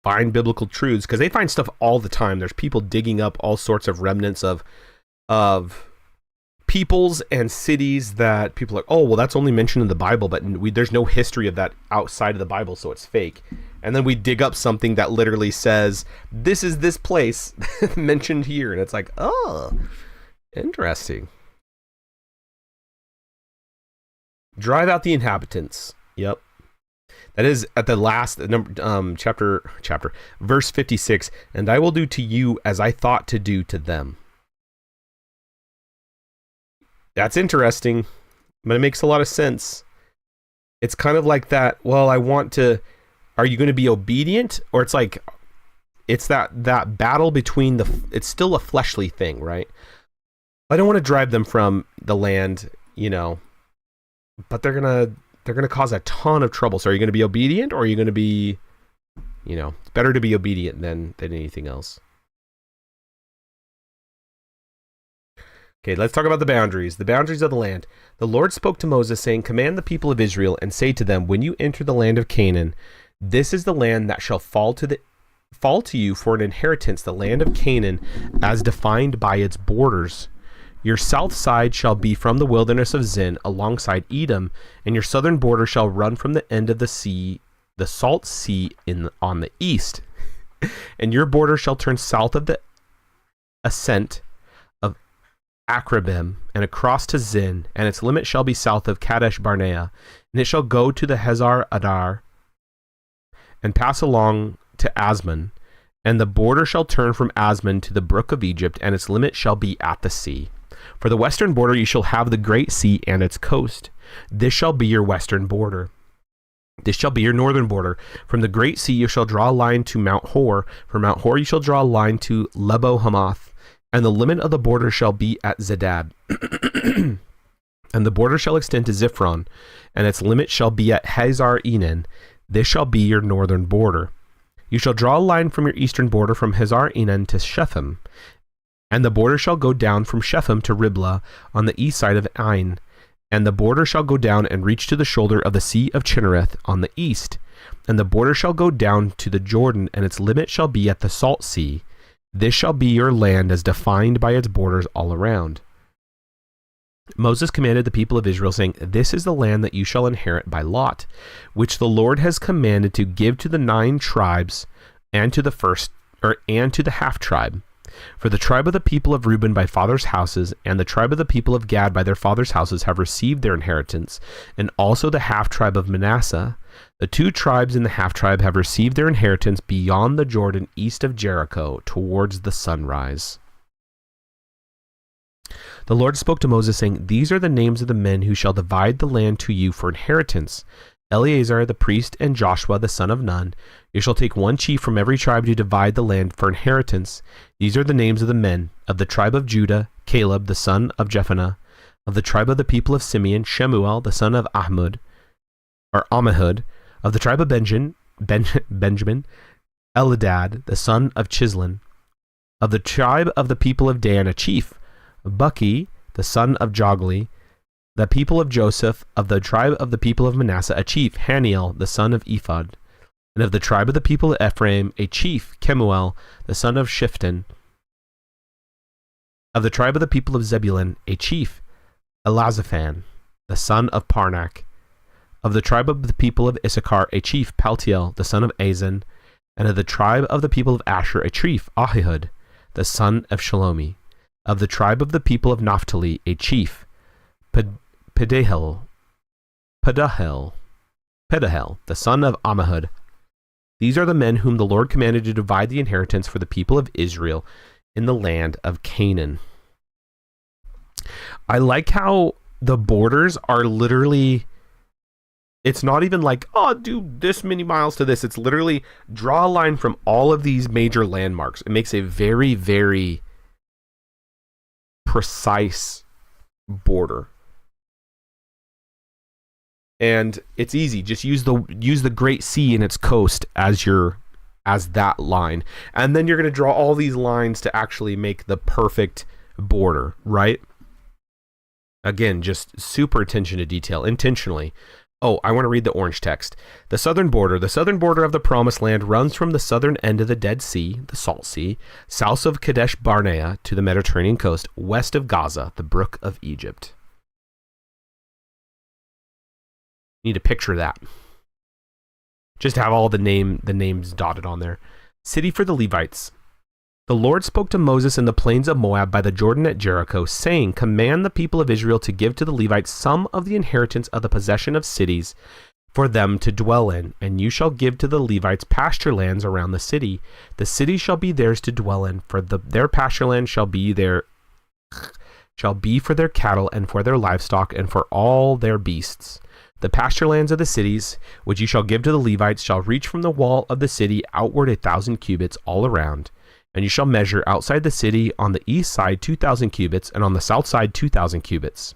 find biblical truths, because they find stuff all the time. There's people digging up all sorts of remnants of peoples and cities that people are like, oh, well, that's only mentioned in the Bible, but there's no history of that outside of the Bible, so it's fake. And then we dig up something that literally says, this is this place mentioned here. And it's like, oh, interesting. Drive out the inhabitants. Yep. That is at the last chapter, verse 56. And I will do to you as I thought to do to them. That's interesting, but it makes a lot of sense. It's kind of like that, well, are you going to be obedient? Or it's like, it's that battle between it's still a fleshly thing, right? I don't want to drive them from the land, but they're going to cause a ton of trouble. So are you going to be obedient, or are you going to be, it's better to be obedient than anything else. Okay, let's talk about the boundaries. The boundaries of the land. The Lord spoke to Moses, saying, command the people of Israel and say to them, when you enter the land of Canaan, this is the land that shall fall to you for an inheritance, the land of Canaan, as defined by its borders. Your south side shall be from the wilderness of Zin alongside Edom, and your southern border shall run from the end of the sea, the salt sea on the east. And your border shall turn south of the ascent of Akrabim and across to Zin, and its limit shall be south of Kadesh Barnea, and it shall go to the Hazar Adar and pass along to Asmon, and the border shall turn from Asmon to the brook of Egypt, and its limit shall be at the sea. For the western border you shall have the great sea and its coast. This shall be your western border. This shall be your northern border. From the great sea you shall draw a line to Mount Hor. From Mount Hor you shall draw a line to Lebo Hamath, and the limit of the border shall be at Zedad. And the border shall extend to Ziphron, and its limit shall be at Hazar Enan. This shall be your northern border. You shall draw a line from your eastern border from Hazar Enan to Shechem, and the border shall go down from Shechem to Riblah on the east side of Ain, and the border shall go down and reach to the shoulder of the sea of Chinnereth on the east, and the border shall go down to the Jordan, and its limit shall be at the salt sea. This shall be your land as defined by its borders all around. Moses commanded the people of Israel, saying, this is the land that you shall inherit by lot, which the Lord has commanded to give to the 9 tribes and to the half tribe. For the tribe of the people of Reuben by fathers' houses, and the tribe of the people of Gad by their fathers' houses have received their inheritance, and also the half tribe of Manasseh. The 2 tribes in the half tribe have received their inheritance beyond the Jordan east of Jericho towards the sunrise. The Lord spoke to Moses, saying, these are the names of the men who shall divide the land to you for inheritance. Eleazar the priest and Joshua the son of Nun. You shall take 1 chief from every tribe to divide the land for inheritance. These are the names of the men. Of the tribe of Judah, Caleb the son of Jephunneh. Of the tribe of the people of Simeon, Shemuel the son of Ammihud. Of the tribe of Benjamin, Eladad the son of Chislon. Of the tribe of the people of Dan, a chief, Bucky the son of Jogli. The people of Joseph, of the tribe of the people of Manasseh, a chief, Haniel the son of Ephod. And of the tribe of the people of Ephraim, a chief, Kemuel the son of Shifton. Of the tribe of the people of Zebulun, a chief, Elazaphan the son of Parnak. Of the tribe of the people of Issachar, a chief, Paltiel the son of Azan. And of the tribe of the people of Asher, a chief, Ahihud the son of Shalomi. Of the tribe of the people of Naphtali, a chief, Pedahel the son of Ammihud. These are the men whom the Lord commanded to divide the inheritance for the people of Israel in the land of Canaan. I like how the borders are literally, it's not even like, oh, do this many miles to this. It's literally draw a line from all of these major landmarks. It makes a very, very precise border. And it's easy. Just use the Great Sea and its coast as that line. And then you're going to draw all these lines to actually make the perfect border, right? Again, just super attention to detail, intentionally. Oh, I want to read the orange text. The southern border of the promised land runs from the southern end of the Dead Sea, the Salt Sea, south of Kadesh Barnea to the Mediterranean coast, west of Gaza, the brook of Egypt. You need to picture that. Just have all the names dotted on there. City for the Levites. The Lord spoke to Moses in the plains of Moab by the Jordan at Jericho, saying, command the people of Israel to give to the Levites some of the inheritance of the possession of cities for them to dwell in, and you shall give to the Levites pasture lands around the city. The city shall be theirs to dwell in, for their pasture land shall be for their cattle and for their livestock and for all their beasts. The pasture lands of the cities, which you shall give to the Levites, shall reach from the wall of the city outward 1,000 cubits all around. And you shall measure outside the city on the east side 2,000 cubits, and on the south side 2,000 cubits.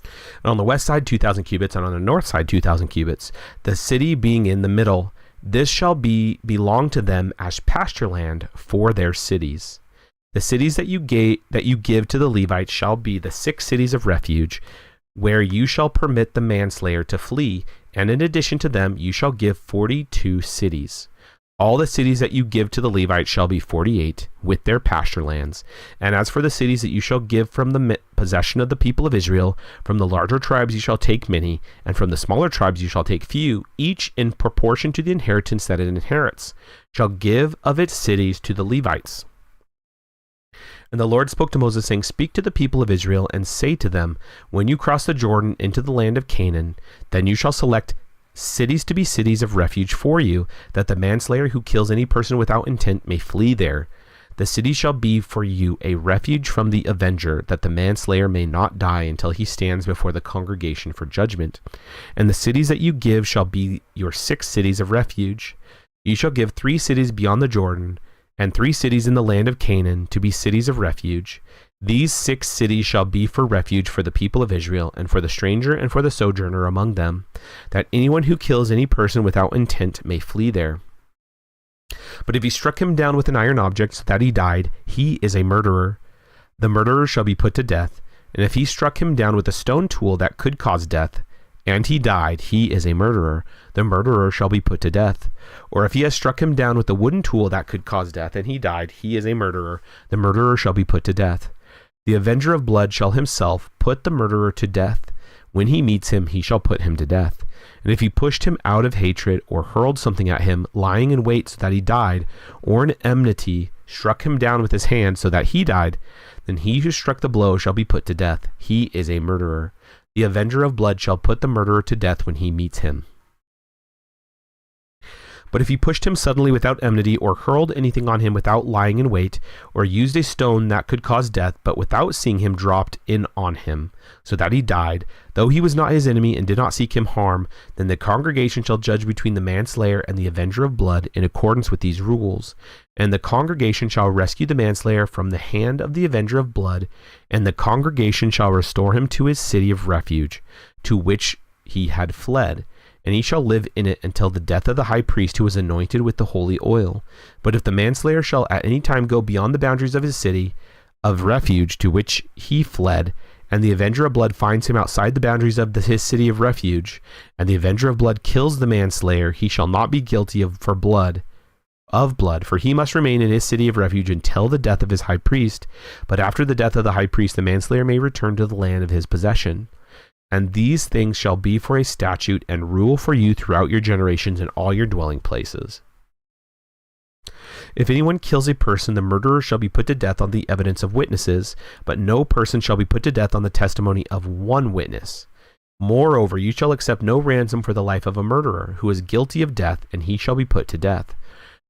And on the west side 2,000 cubits, and on the north side 2,000 cubits, the city being in the middle. This shall belong to them as pasture land for their cities. The cities that you give to the Levites shall be the 6 cities of refuge, where you shall permit the manslayer to flee, and in addition to them you shall give 42 cities. All the cities that you give to the Levites shall be 48, with their pasture lands. And as for the cities that you shall give from the possession of the people of Israel, from the larger tribes you shall take many, and from the smaller tribes you shall take few, each in proportion to the inheritance that it inherits, shall give of its cities to the Levites. And the Lord spoke to Moses, saying, speak to the people of Israel, and say to them, when you cross the Jordan into the land of Canaan, then you shall select cities to be cities of refuge for you, that the manslayer who kills any person without intent may flee there. The city shall be for you a refuge from the avenger, that the manslayer may not die until he stands before the congregation for judgment. And the cities that you give shall be your 6 cities of refuge. You shall give 3 cities beyond the Jordan, and 3 cities in the land of Canaan to be cities of refuge. These 6 cities shall be for refuge for the people of Israel, and for the stranger and for the sojourner among them, that anyone who kills any person without intent may flee there. But if he struck him down with an iron object so that he died, he is a murderer. The murderer shall be put to death. And if he struck him down with a stone tool that could cause death, and he died, he is a murderer. The murderer shall be put to death. Or if he has struck him down with a wooden tool that could cause death, and he died, he is a murderer. The murderer shall be put to death. The avenger of blood shall himself put the murderer to death. When he meets him, he shall put him to death. And if he pushed him out of hatred, or hurled something at him, lying in wait so that he died, or in enmity struck him down with his hand so that he died, then he who struck the blow shall be put to death. He is a murderer. The avenger of blood shall put the murderer to death when he meets him. But if he pushed him suddenly without enmity, or hurled anything on him without lying in wait, or used a stone that could cause death, but without seeing him dropped in on him, so that he died, though he was not his enemy and did not seek him harm, then the congregation shall judge between the manslayer and the avenger of blood in accordance with these rules. And the congregation shall rescue the manslayer from the hand of the avenger of blood, and the congregation shall restore him to his city of refuge, to which he had fled. And he shall live in it until the death of the high priest who was anointed with the holy oil. But if the manslayer shall at any time go beyond the boundaries of his city of refuge to which he fled, and the avenger of blood finds him outside the boundaries of his city of refuge, and the avenger of blood kills the manslayer, he shall not be guilty of blood, for he must remain in his city of refuge until the death of his high priest. But after the death of the high priest, the manslayer may return to the land of his possession. And these things shall be for a statute and rule for you throughout your generations in all your dwelling places. If anyone kills a person, the murderer shall be put to death on the evidence of witnesses, but no person shall be put to death on the testimony of one witness. Moreover, you shall accept no ransom for the life of a murderer who is guilty of death, and he shall be put to death.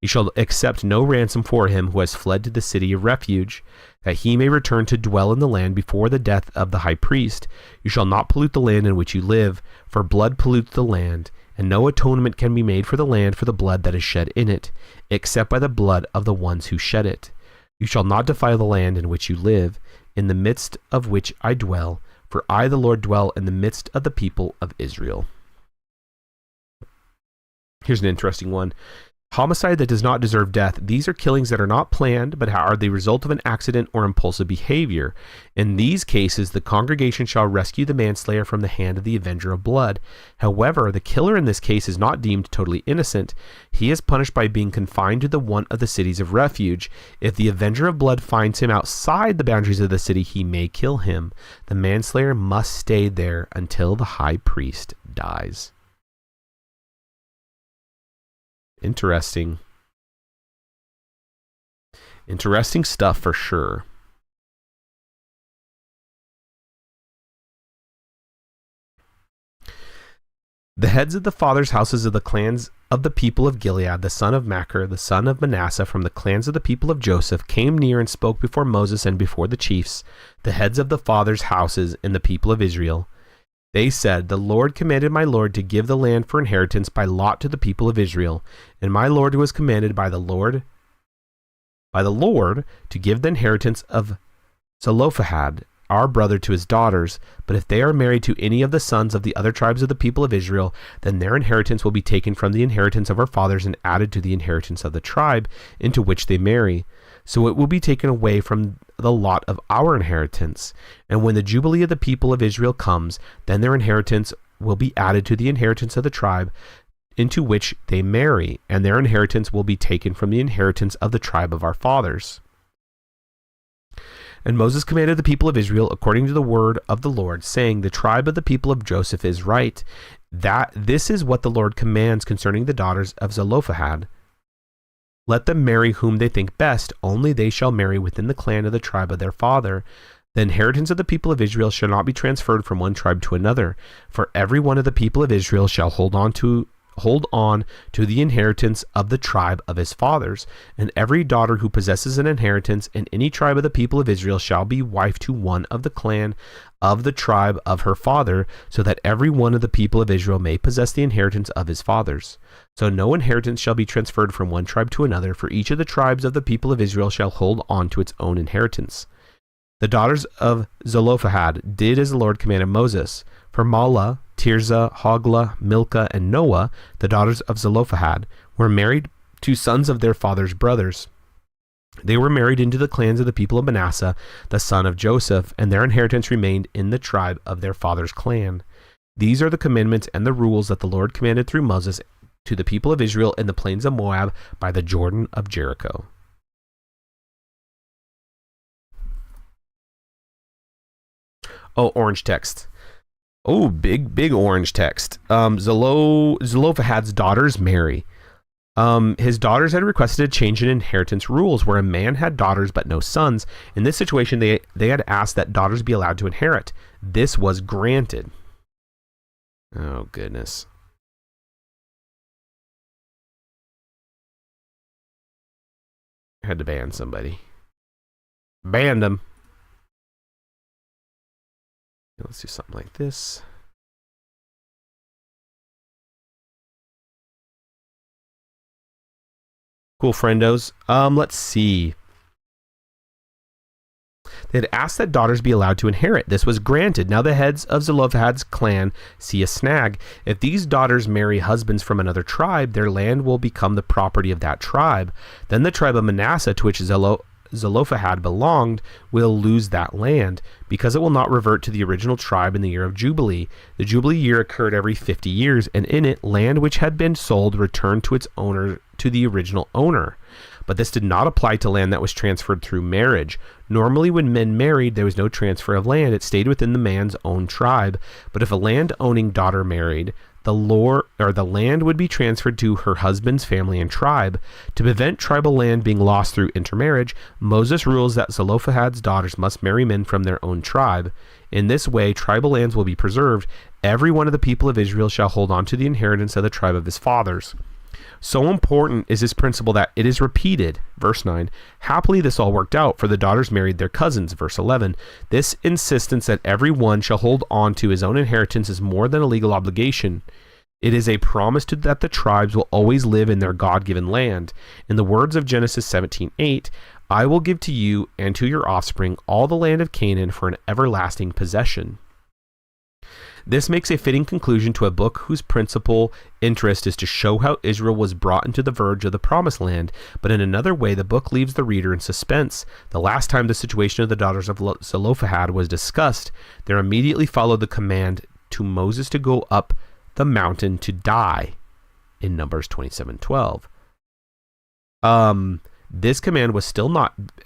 You shall accept no ransom for him who has fled to the city of refuge, that he may return to dwell in the land before the death of the high priest. You shall not pollute the land in which you live, for blood pollutes the land, and no atonement can be made for the land for the blood that is shed in it, except by the blood of the ones who shed it. You shall not defile the land in which you live, in the midst of which I dwell, for I, the Lord, dwell in the midst of the people of Israel. Here's an interesting one. Homicide that does not deserve death. These are killings that are not planned, but are the result of an accident or impulsive behavior. In these cases, the congregation shall rescue the manslayer from the hand of the avenger of blood. However, the killer in this case is not deemed totally innocent. He is punished by being confined to one of the cities of refuge. If the avenger of blood finds him outside the boundaries of the city, he may kill him. The manslayer must stay there until the high priest dies. Interesting. Interesting stuff for sure. The heads of the fathers' houses of the clans of the people of Gilead, the son of Machir, the son of Manasseh, from the clans of the people of Joseph, came near and spoke before Moses and before the chiefs, the heads of the fathers' houses and the people of Israel. They said, "The Lord commanded my Lord to give the land for inheritance by lot to the people of Israel, and my Lord was commanded by the Lord to give the inheritance of Zelophehad, our brother, to his daughters. But if they are married to any of the sons of the other tribes of the people of Israel, then their inheritance will be taken from the inheritance of our fathers and added to the inheritance of the tribe into which they marry. So it will be taken away from the lot of our inheritance. And when the Jubilee of the people of Israel comes, then their inheritance will be added to the inheritance of the tribe into which they marry, and their inheritance will be taken from the inheritance of the tribe of our fathers." And Moses commanded the people of Israel according to the word of the Lord, saying, "The tribe of the people of Joseph is right. That this is what the Lord commands concerning the daughters of Zelophehad. Let them marry whom they think best, only they shall marry within the clan of the tribe of their father. The inheritance of the people of Israel shall not be transferred from one tribe to another, for every one of the people of Israel shall hold on to the inheritance of the tribe of his fathers, and every daughter who possesses an inheritance in any tribe of the people of Israel shall be wife to one of the clan of the tribe of her father, so that every one of the people of Israel may possess the inheritance of his fathers. So no inheritance shall be transferred from one tribe to another, for each of the tribes of the people of Israel shall hold on to its own inheritance." The daughters of Zelophehad did as the Lord commanded Moses. For Mahlah, Tirzah, Hoglah, Milcah, and Noah, the daughters of Zelophehad, were married to sons of their father's brothers. They were married into the clans of the people of Manasseh, the son of Joseph, and their inheritance remained in the tribe of their father's clan. These are the commandments and the rules that the Lord commanded through Moses to the people of Israel in the plains of Moab by the Jordan of Jericho. Oh, orange text. Oh, big orange text. Zelophehad's daughters marry. His daughters had requested a change in inheritance rules where a man had daughters but no sons. In this situation, they had asked that daughters be allowed to inherit. This was granted. Oh, goodness. I had to ban somebody. Banned them. Let's do something like this. Cool, friendos. Let's see. They had asked that daughters be allowed to inherit. This was granted. Now the heads of Zelophehad's clan see a snag. If these daughters marry husbands from another tribe, their land will become the property of that tribe. Then the tribe of Manasseh, to which Zelophehad belonged, will lose that land, because it will not revert to the original tribe in the year of Jubilee. The Jubilee year occurred every 50 years, and in it, land which had been sold returned to its owner, to the original owner. But this did not apply to land that was transferred through marriage. Normally, when men married, there was no transfer of land. It stayed within the man's own tribe. But if a land-owning daughter married, the land would be transferred to her husband's family and tribe. To prevent tribal land being lost through intermarriage, Moses rules that Zelophehad's daughters must marry men from their own tribe. In this way, tribal lands will be preserved. Every one of the people of Israel shall hold on to the inheritance of the tribe of his fathers. So important is this principle that it is repeated. Verse 9. Happily this all worked out, for the daughters married their cousins. Verse 11. This insistence that every one shall hold on to his own inheritance is more than a legal obligation. It is a promise that the tribes will always live in their God-given land. In the words of Genesis 17:8, I will give to you and to your offspring all the land of Canaan for an everlasting possession. This makes a fitting conclusion to a book whose principal interest is to show how Israel was brought into the verge of the promised land, but in another way the book leaves the reader in suspense. The last time the situation of the daughters of Zelophehad was discussed, there immediately followed the command to Moses to go up the mountain to die in Numbers 27:12. This command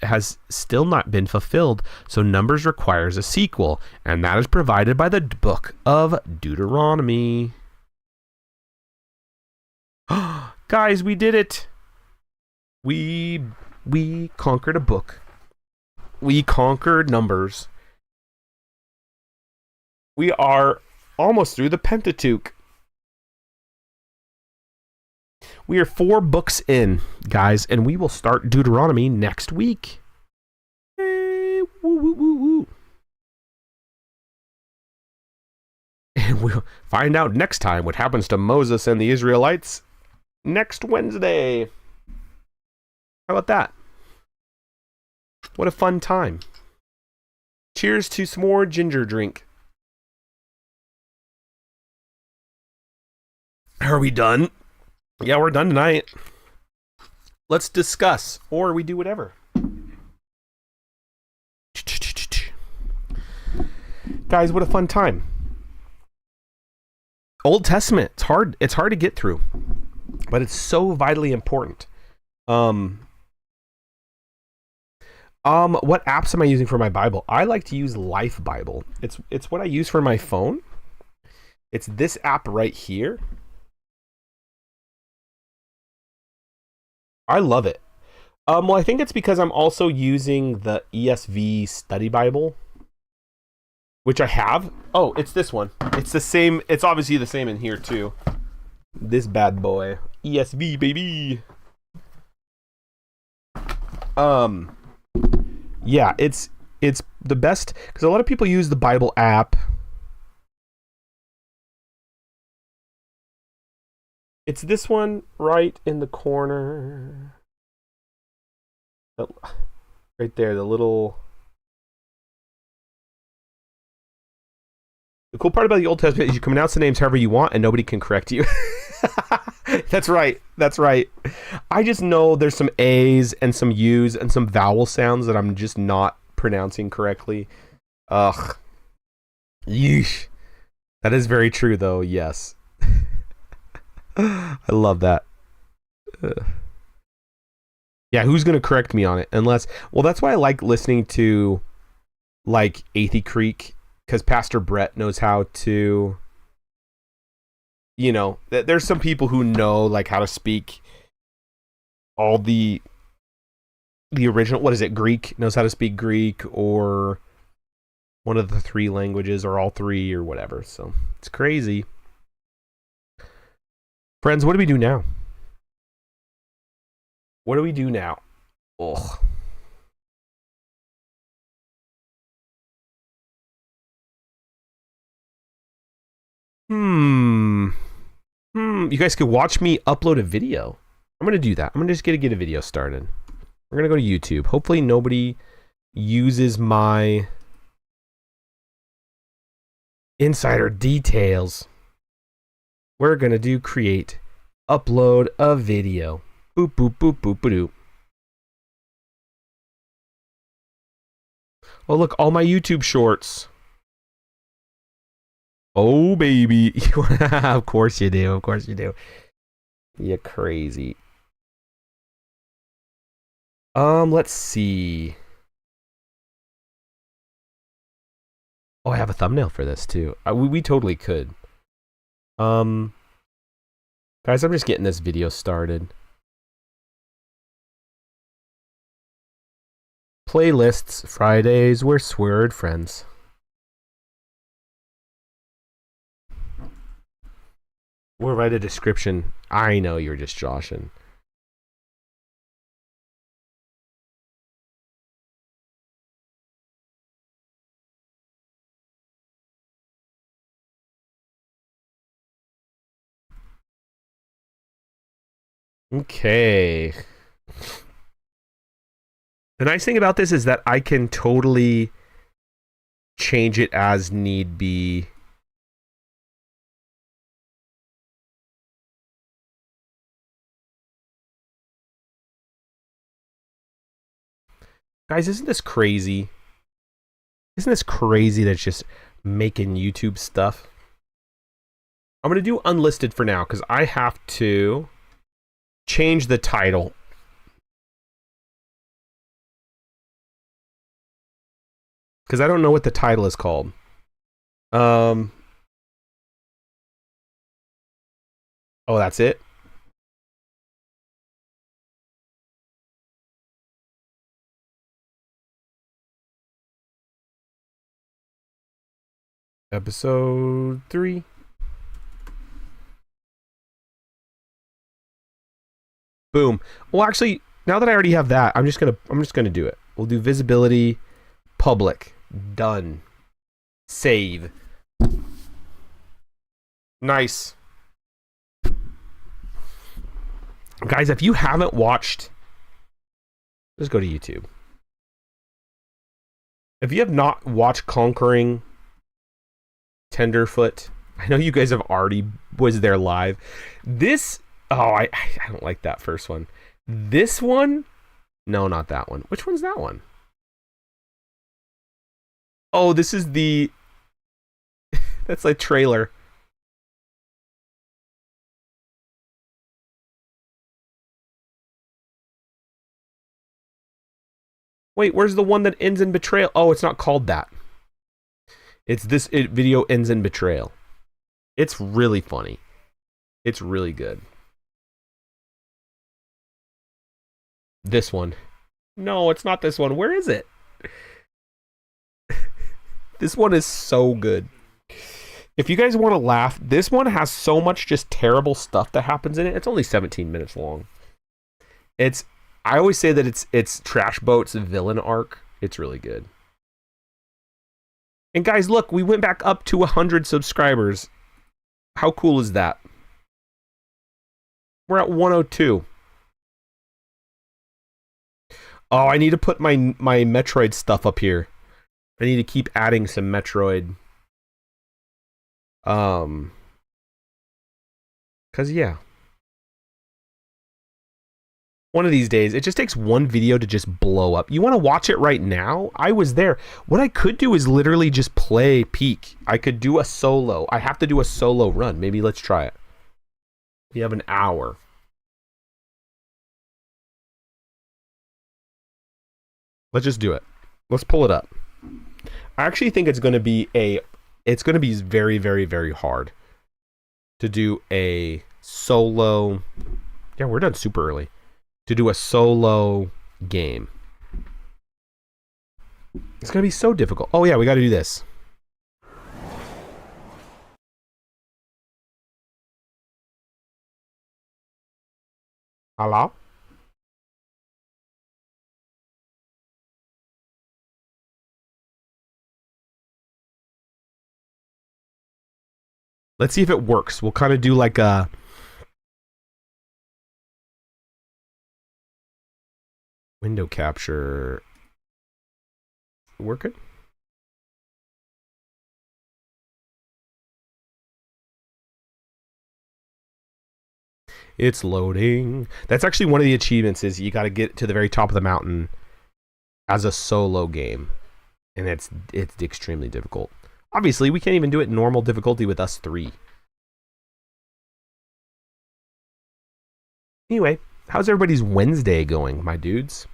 has still not been fulfilled, so Numbers requires a sequel, and that is provided by the book of Deuteronomy. Guys, we did it. We conquered a book. We conquered Numbers. We are almost through the Pentateuch. We are 4 books in, guys, and we will start Deuteronomy next week. Hey, woo, woo, woo, woo. And we'll find out next time what happens to Moses and the Israelites next Wednesday. How about that? What a fun time. Cheers to some more ginger drink. Are we done? Yeah, we're done tonight. Let's discuss, or we do whatever. Guys, what a fun time. Old Testament, it's hard to get through, but it's so vitally important. What apps am I using for my Bible? I like to use Life Bible. It's what I use for my phone. It's this app right here. I love it. Well, I think it's because I'm also using the ESV Study Bible, which I have. Oh, it's this one. It's the same. It's obviously the same in here too. This bad boy, ESV baby. Yeah, it's the best because a lot of people use the Bible app. It's this one right in the corner. Right there, the little... The cool part about the Old Testament is you can announce the names however you want and nobody can correct you. That's right. I just know there's some A's and some U's and some vowel sounds that I'm just not pronouncing correctly. Ugh. Yeesh. That is very true, though, yes. I love that. Yeah, who's going to correct me on it? Unless, well, that's why I like listening to, like, Athey Creek, because Pastor Brett knows how to, you know, there's some people who know, like, how to speak all the original, what is it, Greek, knows how to speak Greek, or one of the 3 languages, or all 3, or whatever, so it's crazy. Friends, what do we do now? What do we do now? Ugh. You guys could watch me upload a video. I'm going to do that. I'm just going to get a video started. We're going to go to YouTube. Hopefully nobody uses my insider details. We're going to do create, upload a video. Boop, boop, boop, boop, boop. Oh, look, all my YouTube shorts. Oh, baby. Of course you do. Of course you do. You're crazy. Let's see. Oh, I have a thumbnail for this too. We totally could. Guys, I'm just getting this video started. Playlists, Fridays, we're Sword Friends. We'll write a description. I know you're just joshing. Okay. The nice thing about this is that I can totally change it as need be. Guys, isn't this crazy? Isn't this crazy that it's just making YouTube stuff? I'm going to do unlisted for now because I have to change the title. Because I don't know what the title is called. Oh, that's it? Episode 3. Boom. Well, actually, now that I already have that, I'm just gonna do it. We'll do visibility, public, done, save. Nice. Guys, if you haven't watched, just go to YouTube. If you have not watched Conquering Tenderfoot, I know you guys have already was there live. This, I don't like that first one. This one, no, not that one. Which one's that one? Oh, this is the, that's like trailer. Wait, where's the one that ends in betrayal? Oh, it's not called that. It's this video ends in betrayal. It's really funny. It's really good. This one. No, it's not this one. Where is it? This one is so good. If you guys want to laugh, this one has so much just terrible stuff that happens in it. It's only 17 minutes long. I always say that it's Trash Boat's villain arc. It's really good. And guys, look, we went back up to 100 subscribers. How cool is that? We're at 102. Oh, I need to put my Metroid stuff up here. I need to keep adding some Metroid. Cause yeah. One of these days, it just takes one video to just blow up. You want to watch it right now? I was there. What I could do is literally just play Peak. I could do a solo. I have to do a solo run. Maybe let's try it. We have an hour. Let's just do it. Let's pull it up. I actually think it's going to be very, very, very hard to do a solo. Yeah, we're done super early. To do a solo game. It's going to be so difficult. Oh yeah, we got to do this. Hello? Let's see if it works. We'll kind of do like a window capture. Working? It's loading. That's actually one of the achievements is you got to get to the very top of the mountain as a solo game. And it's extremely difficult. Obviously, we can't even do it normal difficulty with us 3. Anyway, how's everybody's Wednesday going, my dudes?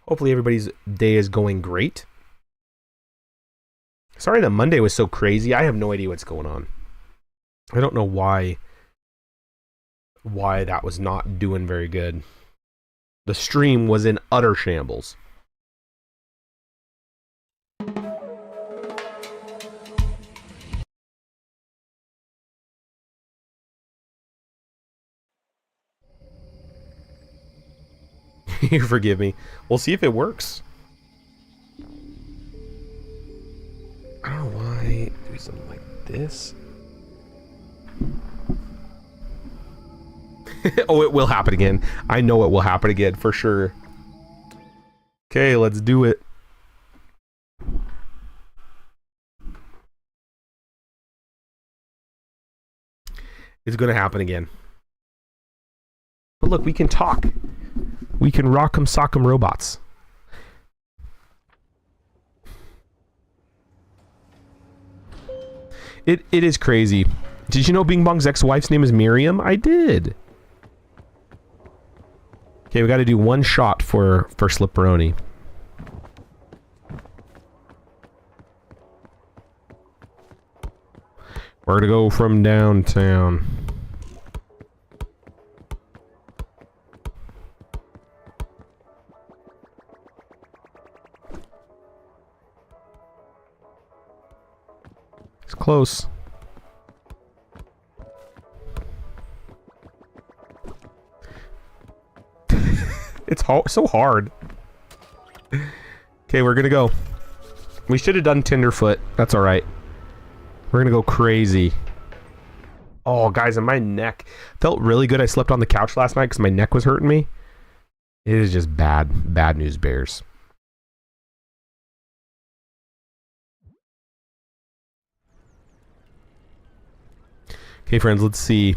Hopefully everybody's day is going great. Sorry that Monday was so crazy. I have no idea what's going on. I don't know why that was not doing very good. The stream was in utter shambles. You forgive me. We'll see if it works. I don't know why. Do something like this. Oh, it will happen again. I know it will happen again for sure. Okay, let's do it. It's going to happen again. But look, we can talk. We can rock'em sock'em robots. It is crazy. Did you know Bing Bong's ex-wife's name is Miriam? I did. Okay, we got to do one shot for Slipperoni. Where to go from downtown? It's close. It's so hard. Okay, we're gonna go. We should have done Tenderfoot. That's alright. We're gonna go crazy. Oh, guys, and my neck felt really good. I slept on the couch last night because my neck was hurting me. It is just bad. Bad news bears. Okay, friends, let's see.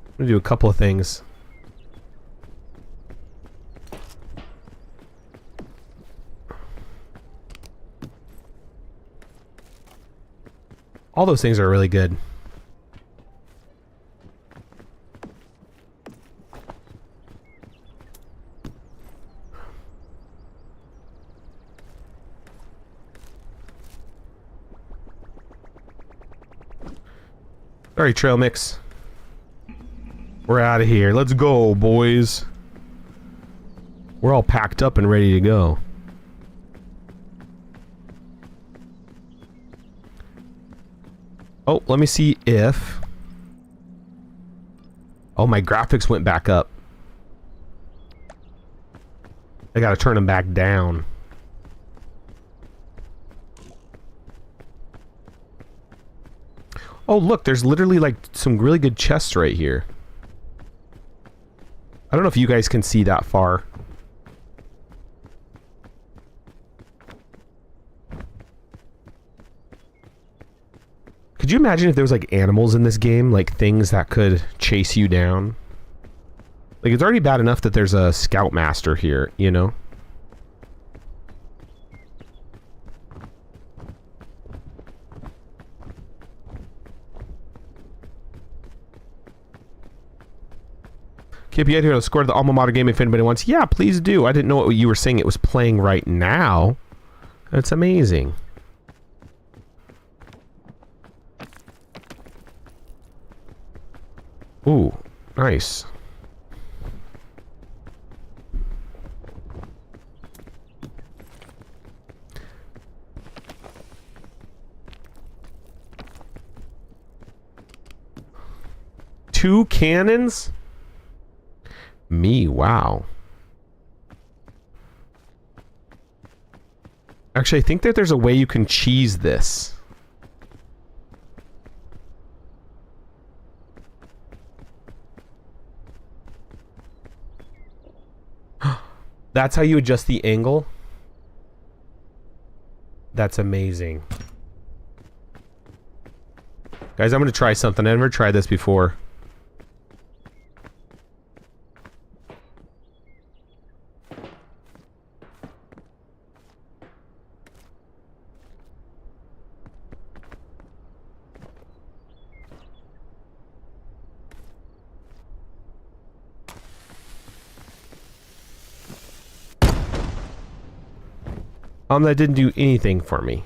I'm gonna do a couple of things. All those things are really good. Sorry, trail mix. We're out of here. Let's go, boys. We're all packed up and ready to go. Oh, let me see if... Oh, my graphics went back up. I gotta turn them back down. Oh, look, there's literally like some really good chests right here. I don't know if you guys can see that far. Could you imagine if there was like animals in this game, like things that could chase you down? Like, it's already bad enough that there's a scoutmaster here, you know? KP out here to score the alma mater game if anybody wants. Yeah, please do. I didn't know what you were saying. It was playing right now. That's amazing. Ooh, nice. Two cannons? Me, wow. Actually, I think that there's a way you can cheese this. That's how you adjust the angle? That's amazing. Guys, I'm going to try something. I've never tried this before. That didn't do anything for me.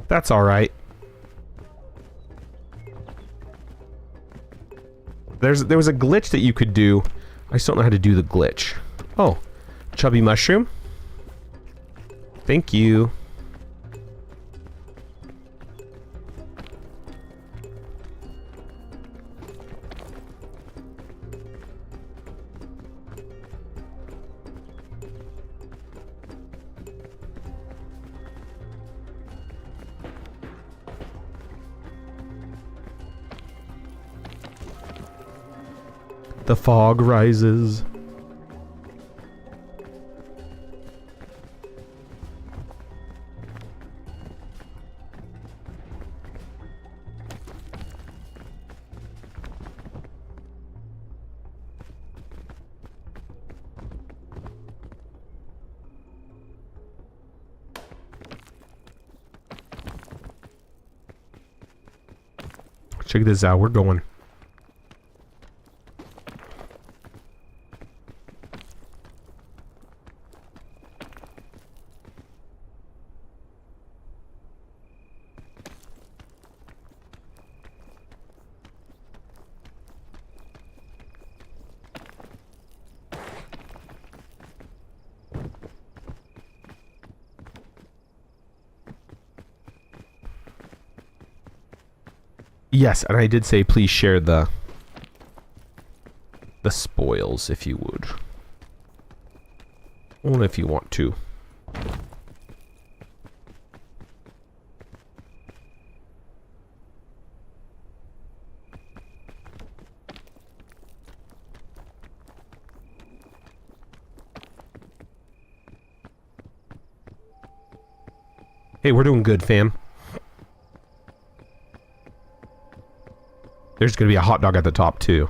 That's alright. There was a glitch that you could do. I just don't know how to do the glitch. Oh, chubby mushroom. Thank you. The fog rises. Check this out. We're going. Yes, and I did say please share the spoils if you would. Only if you want to. Hey, we're doing good, fam. There's gonna be a hot dog at the top, too.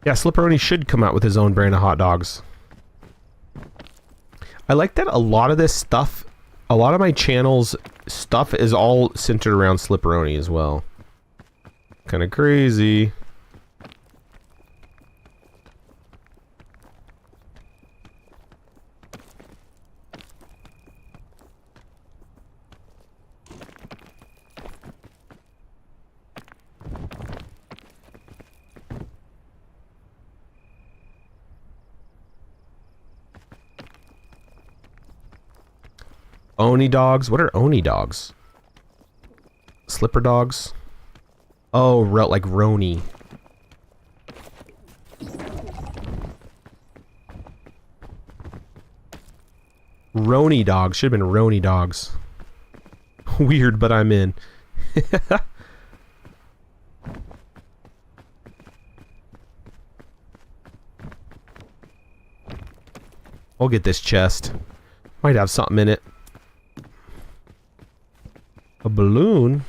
Yeah, Slipperoni should come out with his own brand of hot dogs. I like that a lot of this stuff, a lot of my channel's stuff is all centered around Slipperoni as well. Kind of crazy. Oni dogs? What are Oni dogs? Slipper dogs? Oh, like Roni. Roni dogs. Should have been Roni dogs. Weird, but I'm in. I'll get this chest. Might have something in it. A balloon?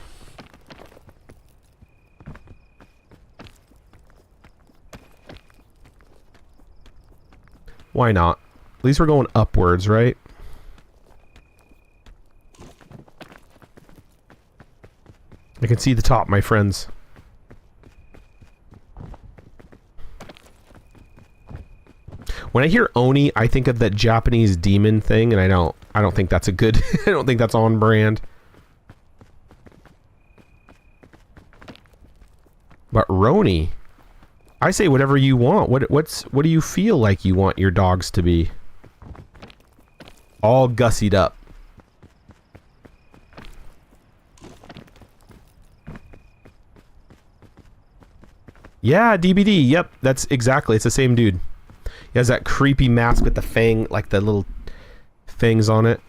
Why not? At least we're going upwards, right? I can see the top, my friends. When I hear Oni, I think of that Japanese demon thing, and I don't think that's a good I don't think that's on brand. But Roni, I say whatever you want. What do you feel like you want your dogs to be? All gussied up. Yeah, DBD. Yep, that's exactly. It's the same dude. He has that creepy mask with the fang, like the little fangs on it.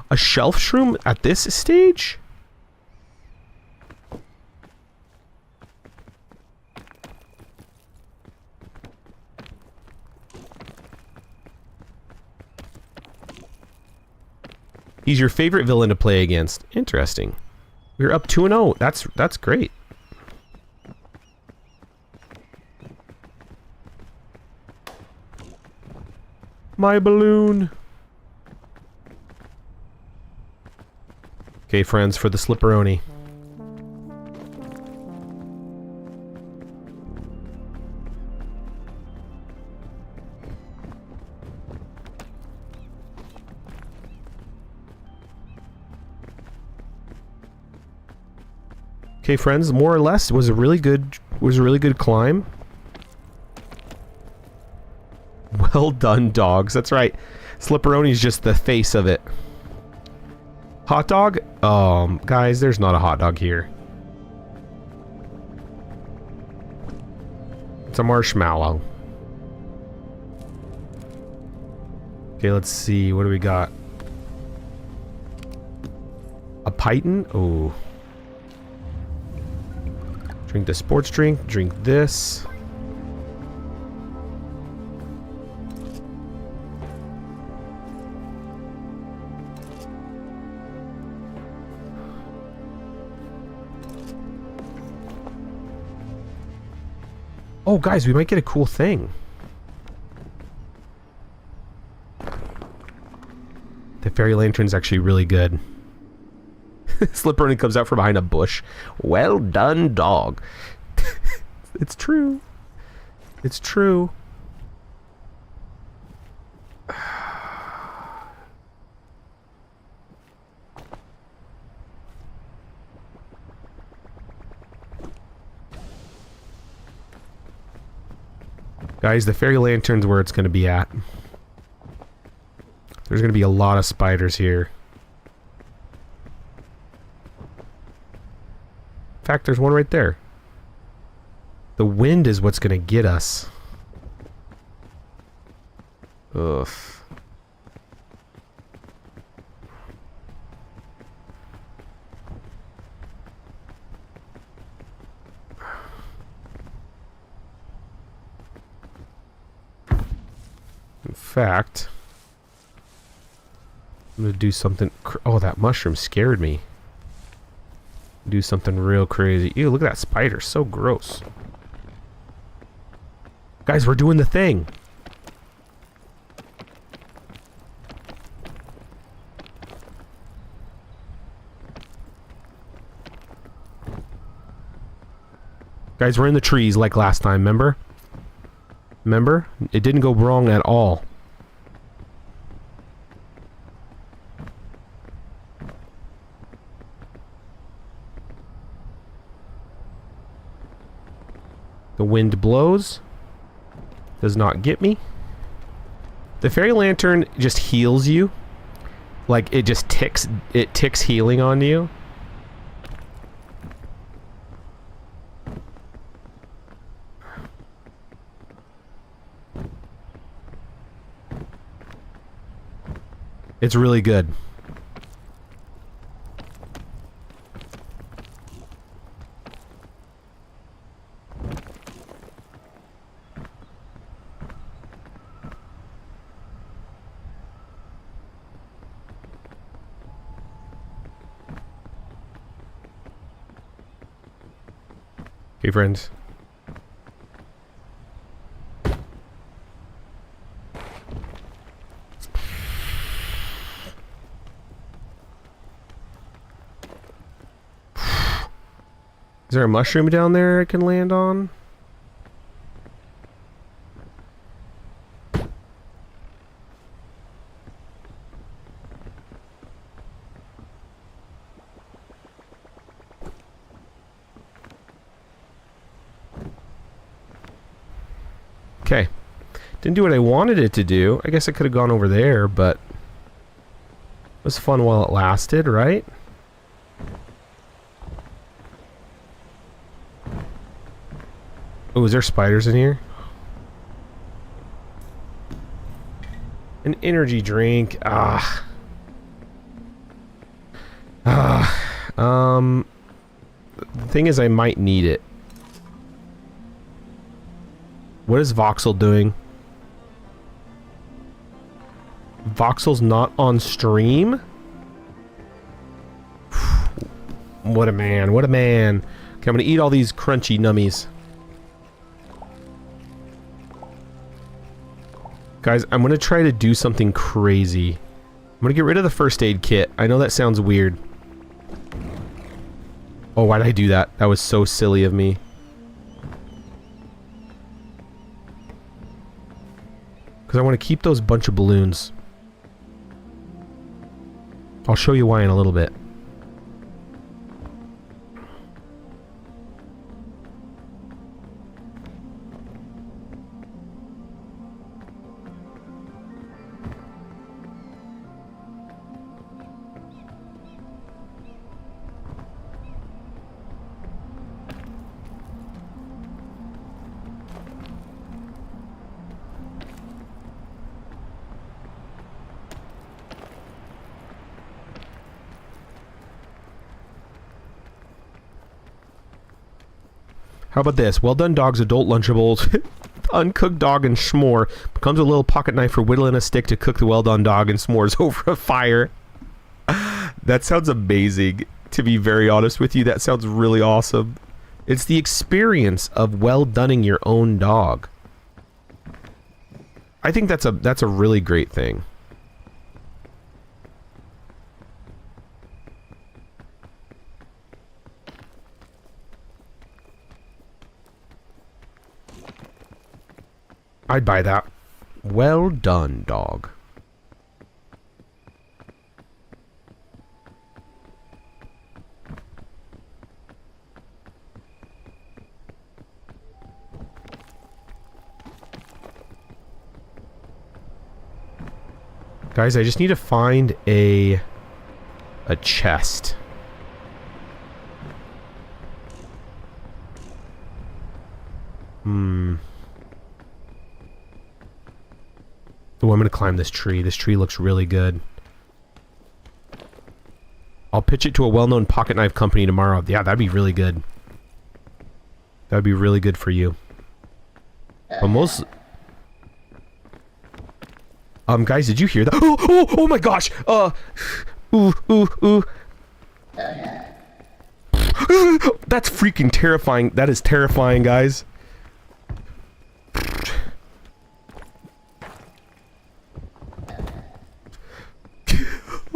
A shelf shroom at this stage? He's your favorite villain to play against. Interesting. We're up 2-0. That's great. My balloon. Okay, friends, for the Slipperoni. Okay, friends, more or less was a really good climb. Well done, dogs. That's right. Slipperoni's just the face of it. Hot dog? Guys, there's not a hot dog here. It's a marshmallow. Okay, let's see. What do we got? A python? Oh. Drink the sports drink. Drink this. Oh, guys, we might get a cool thing. The fairy lantern's actually really good. Slipperoni comes out from behind a bush. Well done, dog. It's true. It's true. Guys, the fairy lantern's where it's going to be at. There's going to be a lot of spiders here. In fact, there's one right there. The wind is what's going to get us. Ugh. In fact, I'm going to do something... Oh, that mushroom scared me. Do something real crazy. Ew, look at that spider. So gross. Guys, we're doing the thing. Guys, we're in the trees like last time, remember? Remember? It didn't go wrong at all. The wind blows. Does not get me. The fairy lantern just heals you. Like, it just ticks healing onto you. It's really good. Okay, friends. Is there a mushroom down there I can land on? Okay. Didn't do what I wanted it to do. I guess I could have gone over there, but it was fun while it lasted, right? Oh, is there spiders in here? An energy drink. The thing is, I might need it. What is Voxel doing? Voxel's not on stream? What a man. What a man. Okay, I'm gonna eat all these crunchy nummies. Guys, I'm gonna try to do something crazy. I'm gonna get rid of the first aid kit. I know that sounds weird. Oh, why did I do that? That was so silly of me. Because I want to keep those bunch of balloons. I'll show you why in a little bit. How about this? Well done, dogs, adult Lunchables. Uncooked dog and s'more. Becomes a little pocket knife for whittling a stick to cook the well done dog and s'mores over a fire. That sounds amazing. To be very honest with you, that sounds really awesome. It's the experience of well doneing your own dog. I think that's a really great thing. I'd buy that. Well done, dog. Guys, I just need to find a chest. Oh, I'm gonna climb this tree. This tree looks really good. I'll pitch it to a well-known pocket knife company tomorrow. Yeah, that'd be really good. That'd be really good for you. But most... guys, did you hear that? Oh my gosh! That's freaking terrifying. That is terrifying, guys.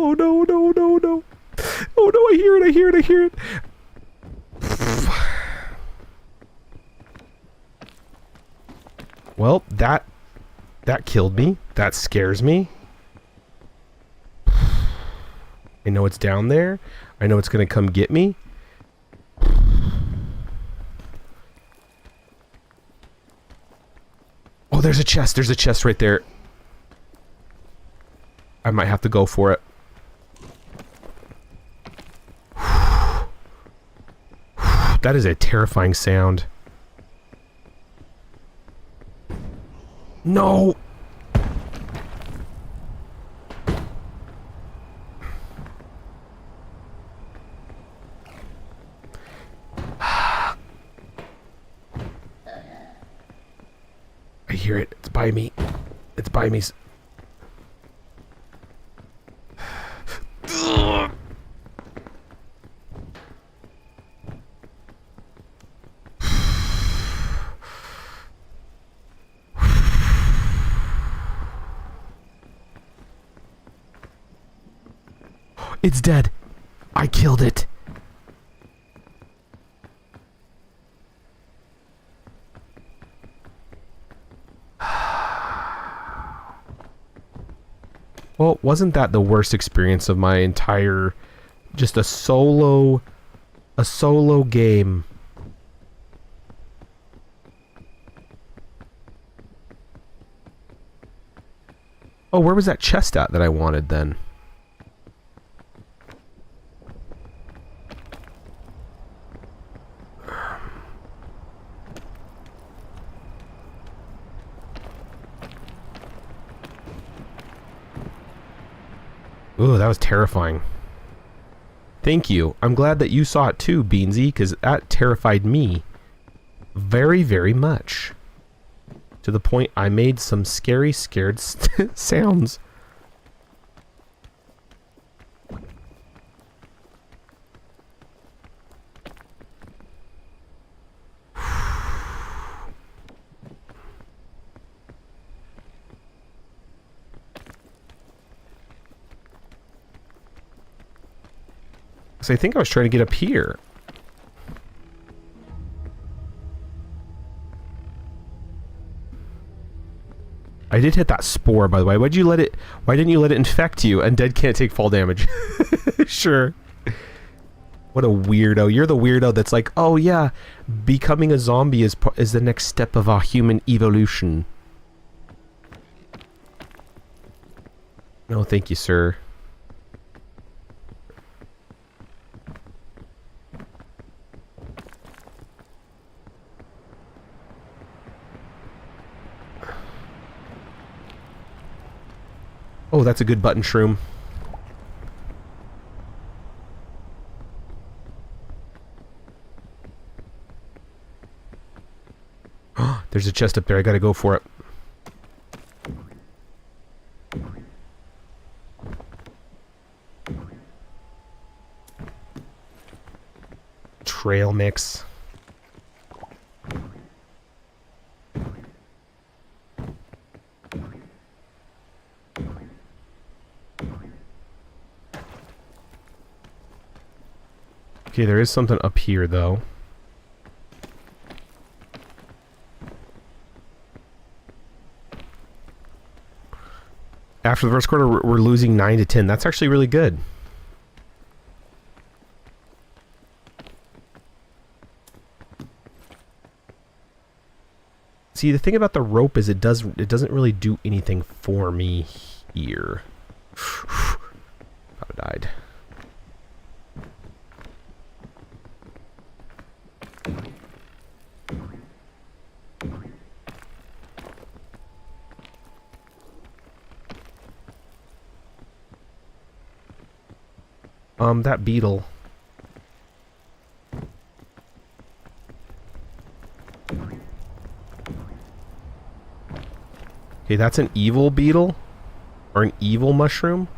Oh no, no, no, no. Oh no, I hear it, I hear it, I hear it. Well, that killed me. That scares me. I know it's down there. I know it's gonna come get me. Oh, there's a chest. There's a chest right there. I might have to go for it. That is a terrifying sound. No! I hear it. It's by me. It's by me. It's dead. I killed it. Well, wasn't that the worst experience of my entire... just a solo game. Oh, where was that chest at that I wanted then? Ooh, that was terrifying. Thank you. I'm glad that you saw it too, Beansy, because that terrified me very, very much. To the point I made some scary, scared sounds. So I think I was trying to get up here. I did hit that spore, by the way. Why didn't you let it infect you? And dead can't take fall damage. Sure. What a weirdo. You're the weirdo that's like, oh yeah, becoming a zombie is the next step of our human evolution. No, thank you, sir. Oh, that's a good button shroom. There's a chest up there. I gotta go for it. Trail mix. Okay, there is something up here, though. After the first quarter, we're losing 9 to 10. That's actually really good. See, the thing about the rope is it doesn't really do anything for me here. About died. That beetle. Okay, that's an evil beetle? Or an evil mushroom?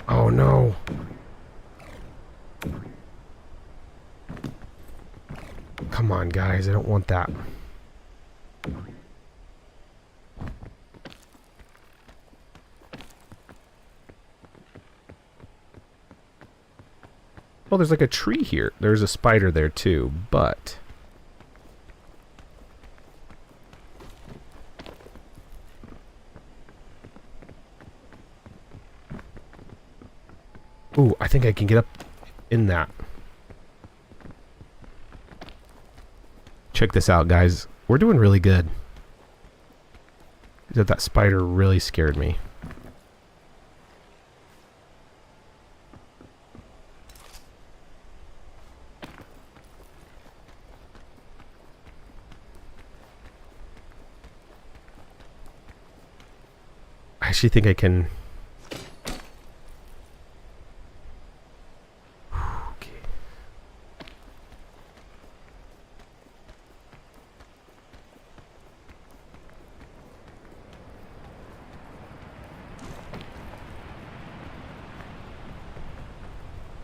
Oh no. Come on, guys, I don't want that. Oh, there's like a tree here. There's a spider there too, but... Ooh, I think I can get up in that. Check this out, guys. We're doing really good. That spider really scared me. I actually think I can... Okay.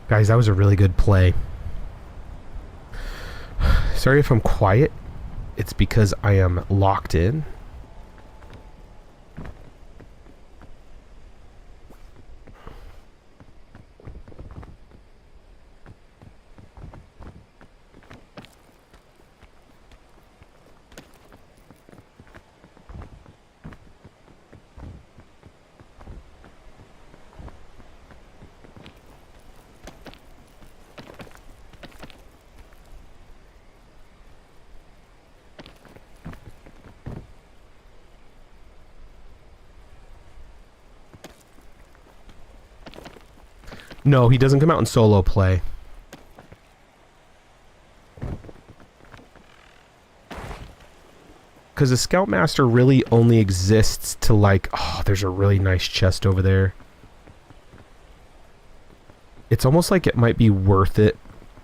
Guys, that was a really good play. Sorry if I'm quiet. It's because I am locked in. No, he doesn't come out in solo play. Because the Scoutmaster really only exists to like... Oh, there's a really nice chest over there. It's almost like it might be worth it.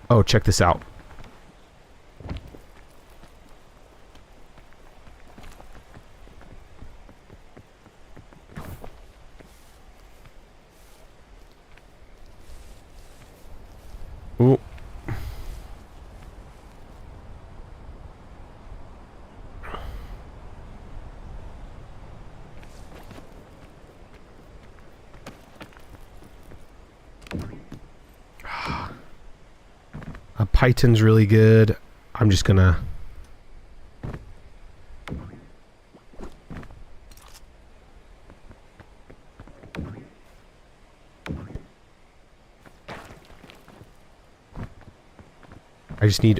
Oh, check this out. Ooh. Python's really good. I'm just gonna...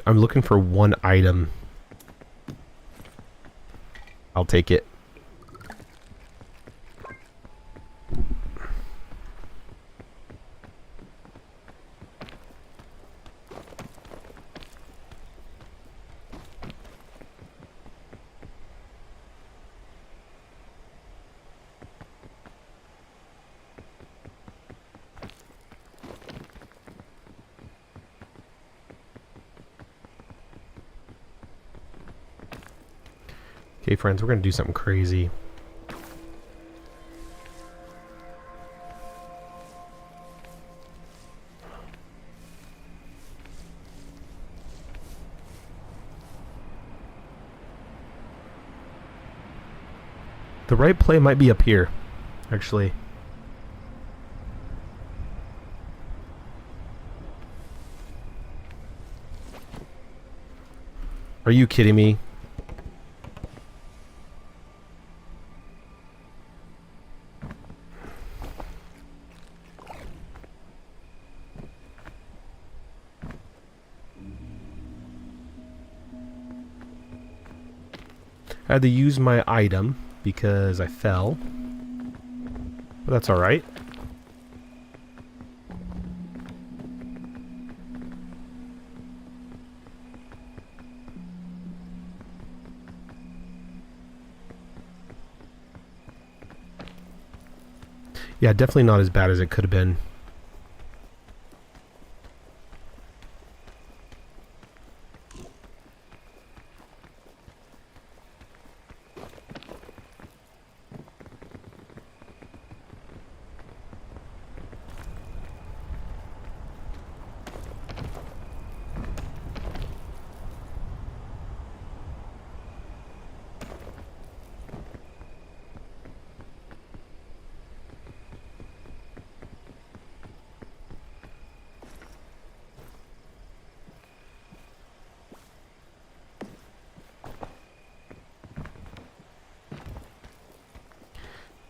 I'm looking for one item. I'll take it. Okay, friends, we're gonna do something crazy. The right play might be up here, actually. Are you kidding me? I had to use my item because I fell. But that's alright. Yeah, definitely not as bad as it could have been.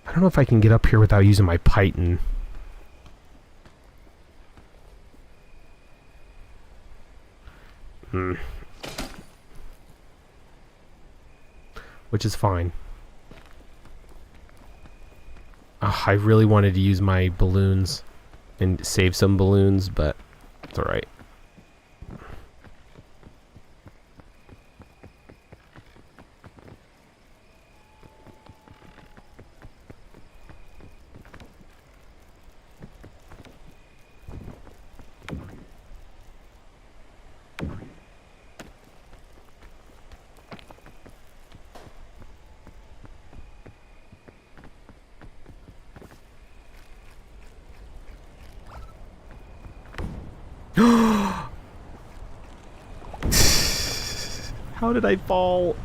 I don't know if I can get up here without using my python. Which is fine. I really wanted to use my balloons and save some balloons, but it's alright. How did I fall?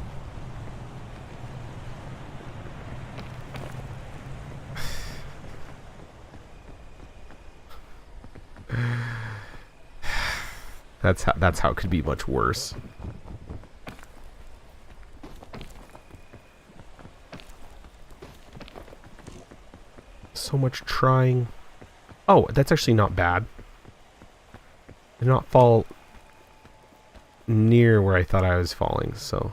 That's how it could be much worse. So much trying. Oh, that's actually not bad. I did not fall near where I thought I was falling, so.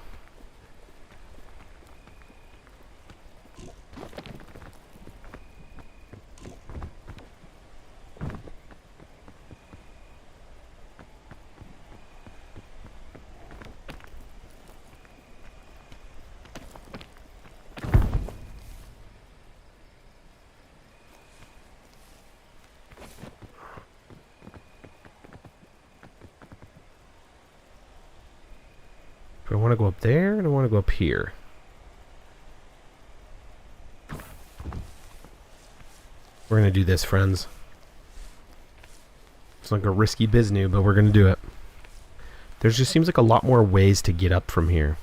Do I want to go up there or do I want to go up here? We're going to do this, friends. It's like a risky business, but we're going to do it. There just seems like a lot more ways to get up from here.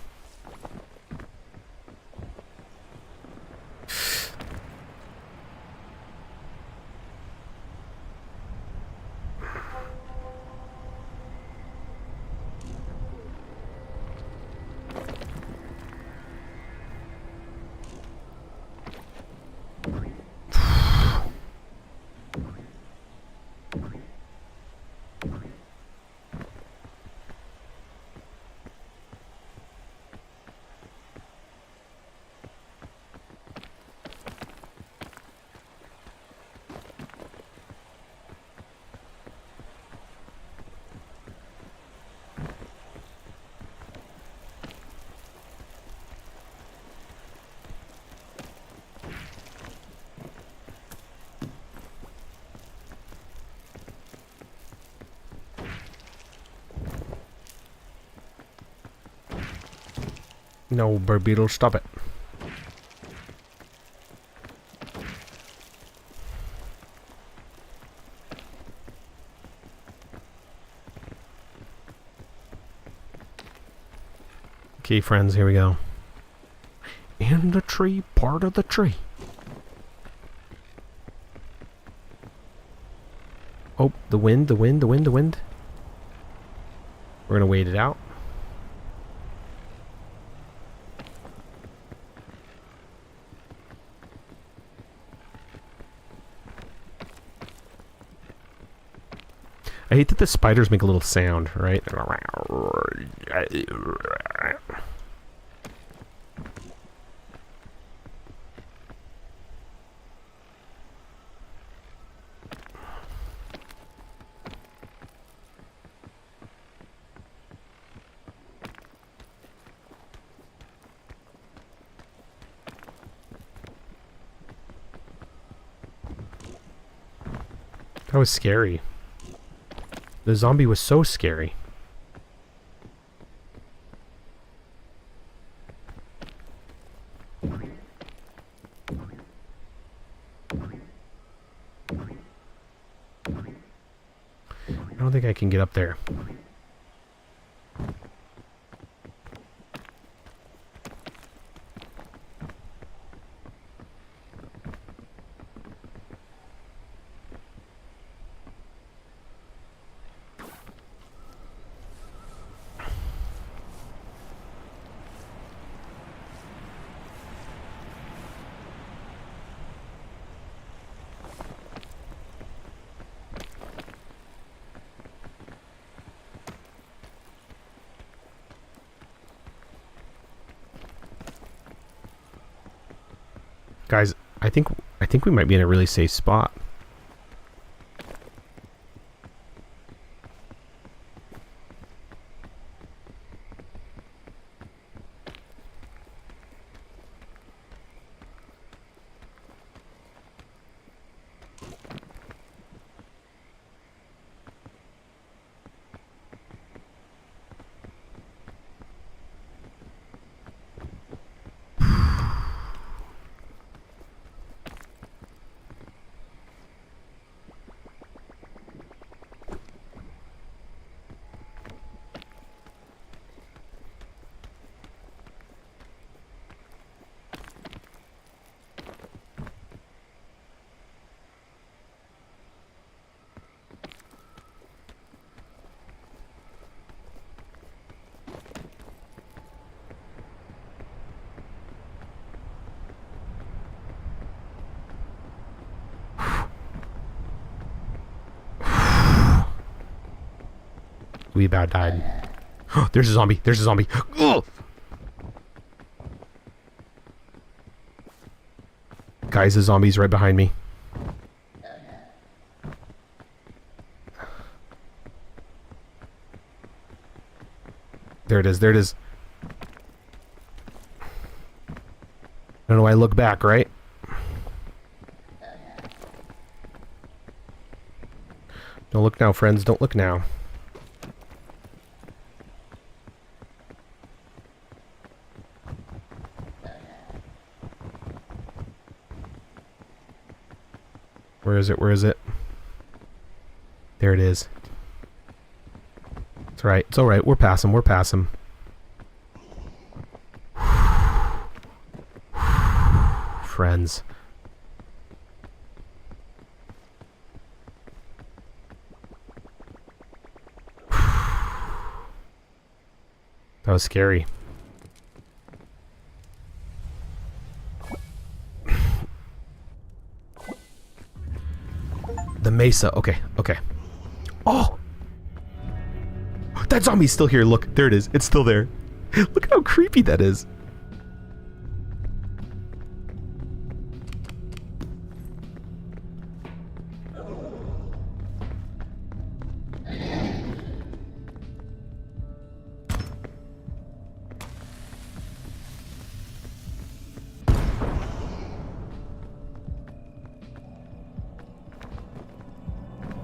No, bird beetle, stop it. Okay, friends, here we go. In the tree, part of the tree. Oh, the wind, the wind, the wind, the wind. We're gonna wait it out. I hate that the spiders make a little sound, right? That was scary. The zombie was so scary. I don't think I can get up there. Guys, I think we might be in a really safe spot. We about died. There's a zombie. There's a zombie. Ugh! Guys, the zombie's right behind me. There it is. There it is. I don't know why I look back, right? Don't look now, friends. Don't look now. Where is it? Where is it? There it is. It's alright. It's alright. We're past him. We're past him. Friends. That was scary. The mesa. Okay, okay. Oh! That zombie's still here. Look, there it is. It's still there. Look how creepy that is.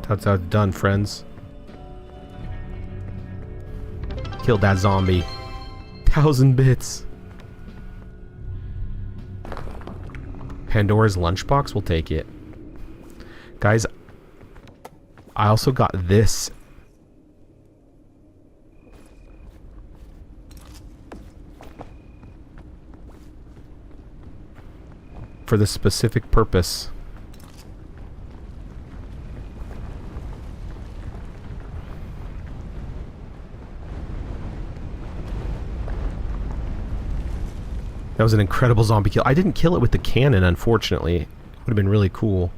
That's how it's done, friends. Killed that zombie. 1,000 bits. Pandora's lunchbox, we'll take it. Guys, I also got this. For the specific purpose. That was an incredible zombie kill. I didn't kill it with the cannon, unfortunately. It would have been really cool.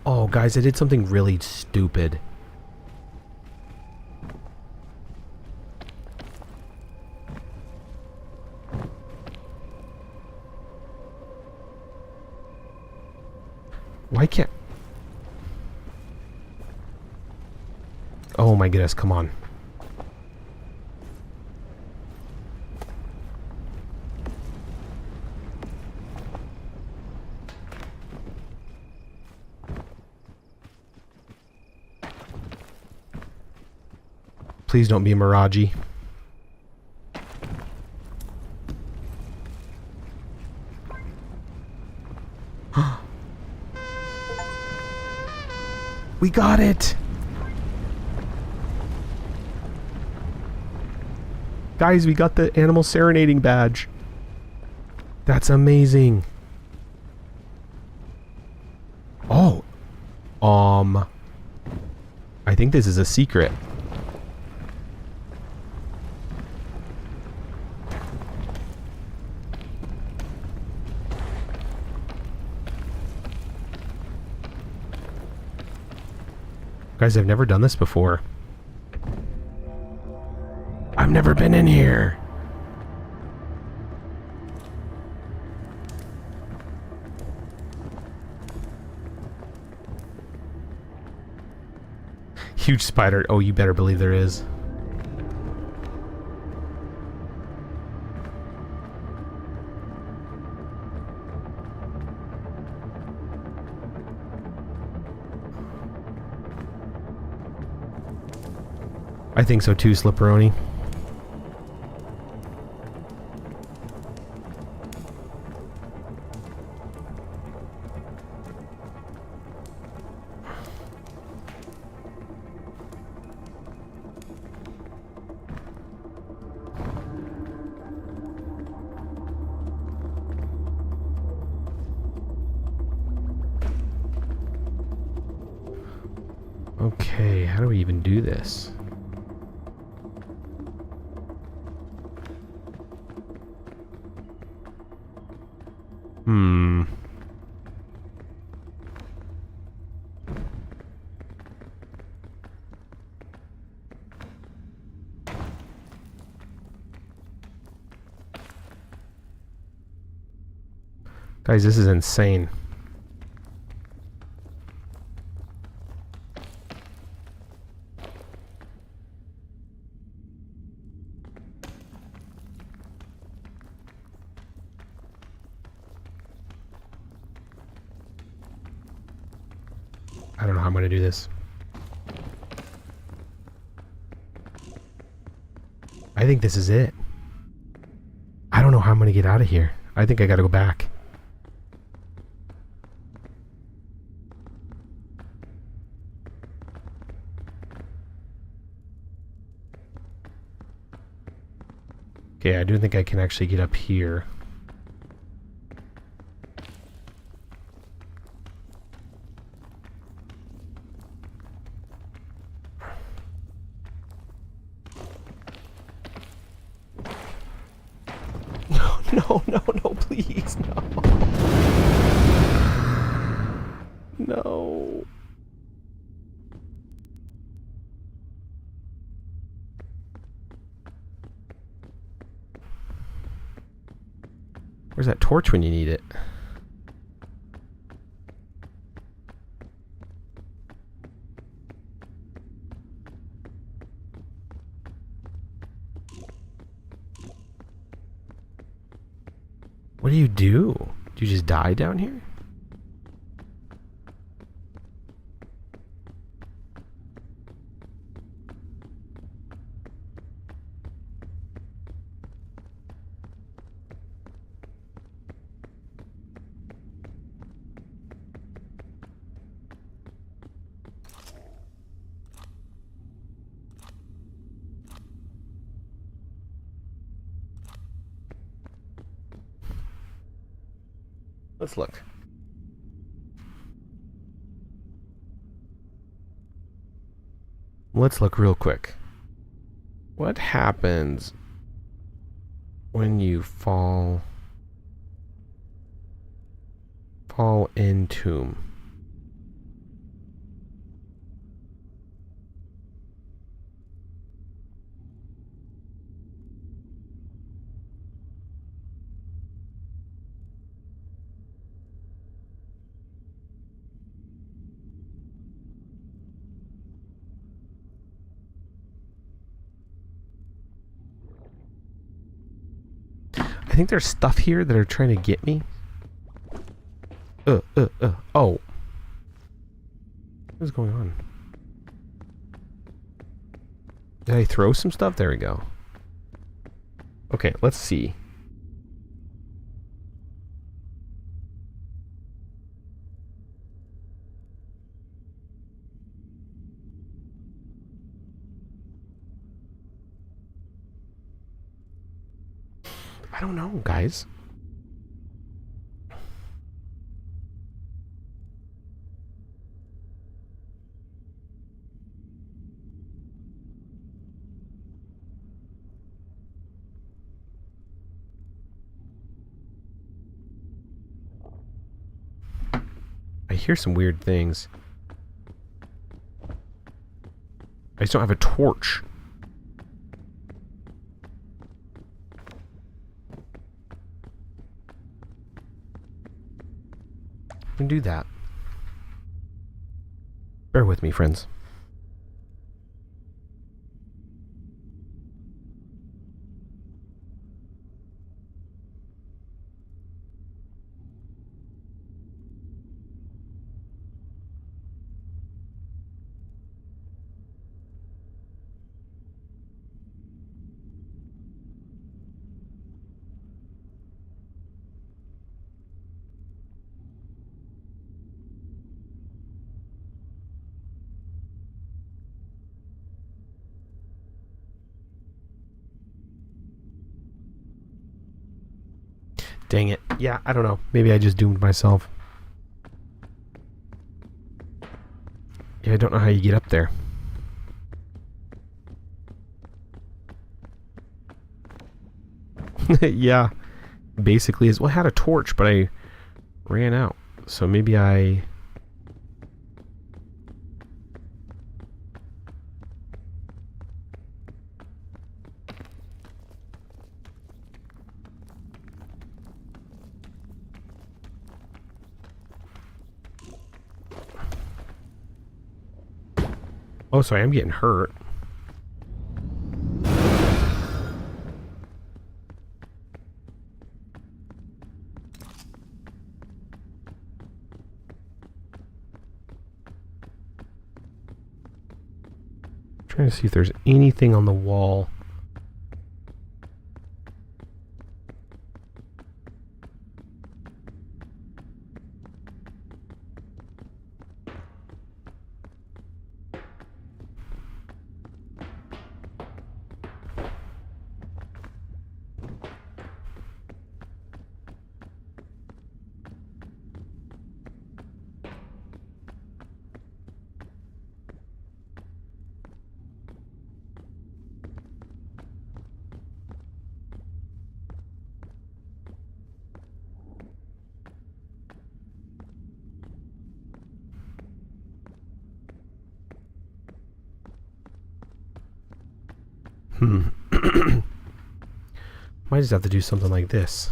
Oh, guys, I did something really stupid. Why can't... Oh my goodness, come on. Please don't be a Miraji. We got it! Guys, we got the animal serenading badge. That's amazing. Oh. I think this is a secret. Guys, I've never done this before. I've never been in here. Huge spider. Oh, you better believe there is. I think so too, Slipperoni. Okay, how do we even do this? Guys, this is insane. I don't know how I'm going to do this. I think this is it. I don't know how I'm going to get out of here. I think I got to go back. Okay, I do think I can actually get up here. No, no, no, please, no. No. Where's that torch when you need it? What do you do? Do you just die down here? Let's look. Let's look real quick. What happens when you fall in tomb? I think there's stuff here that are trying to get me. Oh. What's going on? Did I throw some stuff? There we go. Okay, let's see. I don't know, guys. I hear some weird things. I just don't have a torch. I can do that. Bear with me, friends. Dang it. Yeah, I don't know. Maybe I just doomed myself. Yeah, I don't know how you get up there. Yeah. Basically is... Well, I had a torch, but I ran out. So maybe I... Oh, sorry, I'm getting hurt. Trying to see if there's anything on the wall. Might just have to do something like this.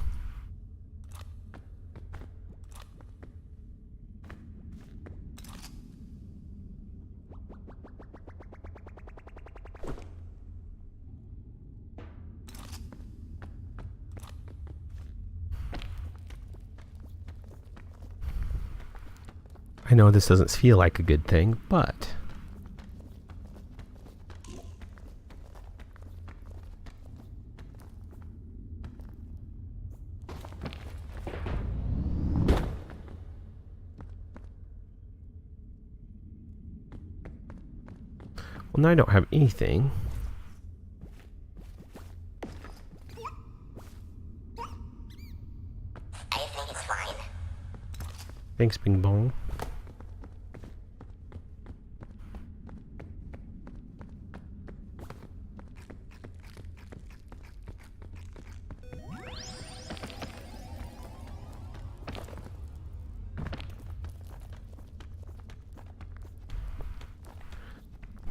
I know this doesn't feel like a good thing, but... Well, now I don't have anything. I think it's fine. Thanks, Bing Bong.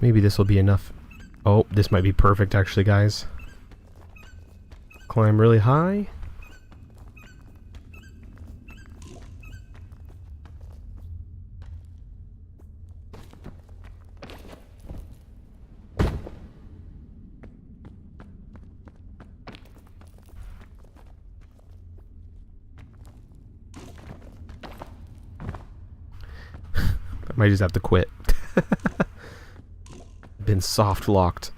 Maybe this will be enough. Oh, this might be perfect actually, guys. Climb really high. I might just have to quit. Been soft locked.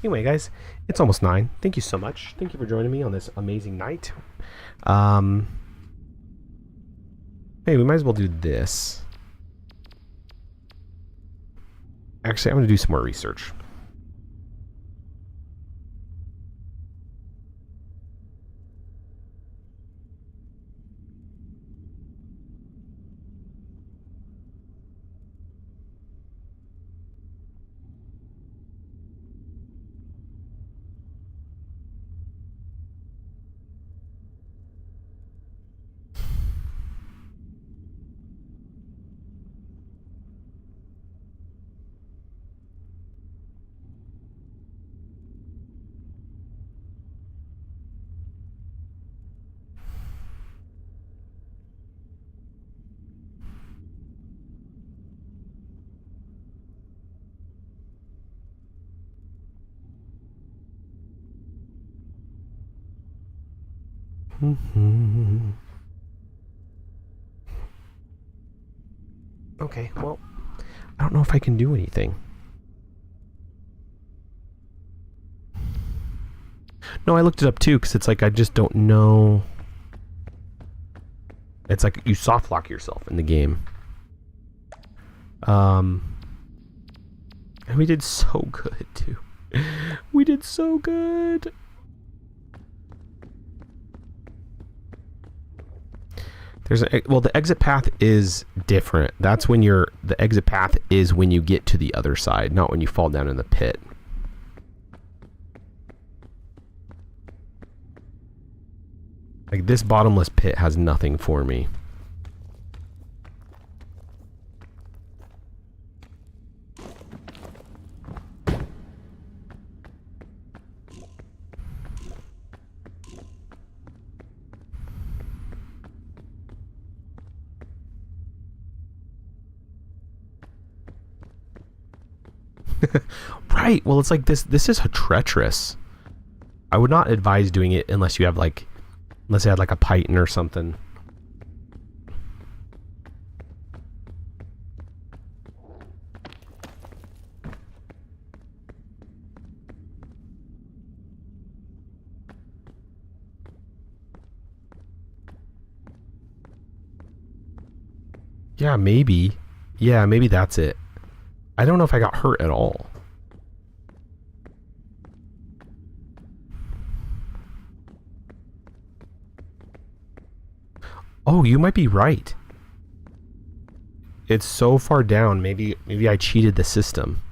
Anyway, guys, it's almost 9. Thank you so much. Thank you for joining me on this amazing night. Hey, we might as well do this. Actually, I'm going to do some more research. Okay, well, I don't know if I can do anything. No, I looked it up too, because it's like I just don't know. It's like you soft lock yourself in the game. And we did so good too. We did so good. Well, the exit path is different. That's when the exit path is when you get to the other side, not when you fall down in the pit. Like, this bottomless pit has nothing for me. Right. Well, it's like this is treacherous. I would not advise doing it unless you have like, unless you had like a python or something. Yeah, maybe. Yeah, maybe that's it. I don't know if I got hurt at all. Oh, you might be right. It's so far down. Maybe I cheated the system.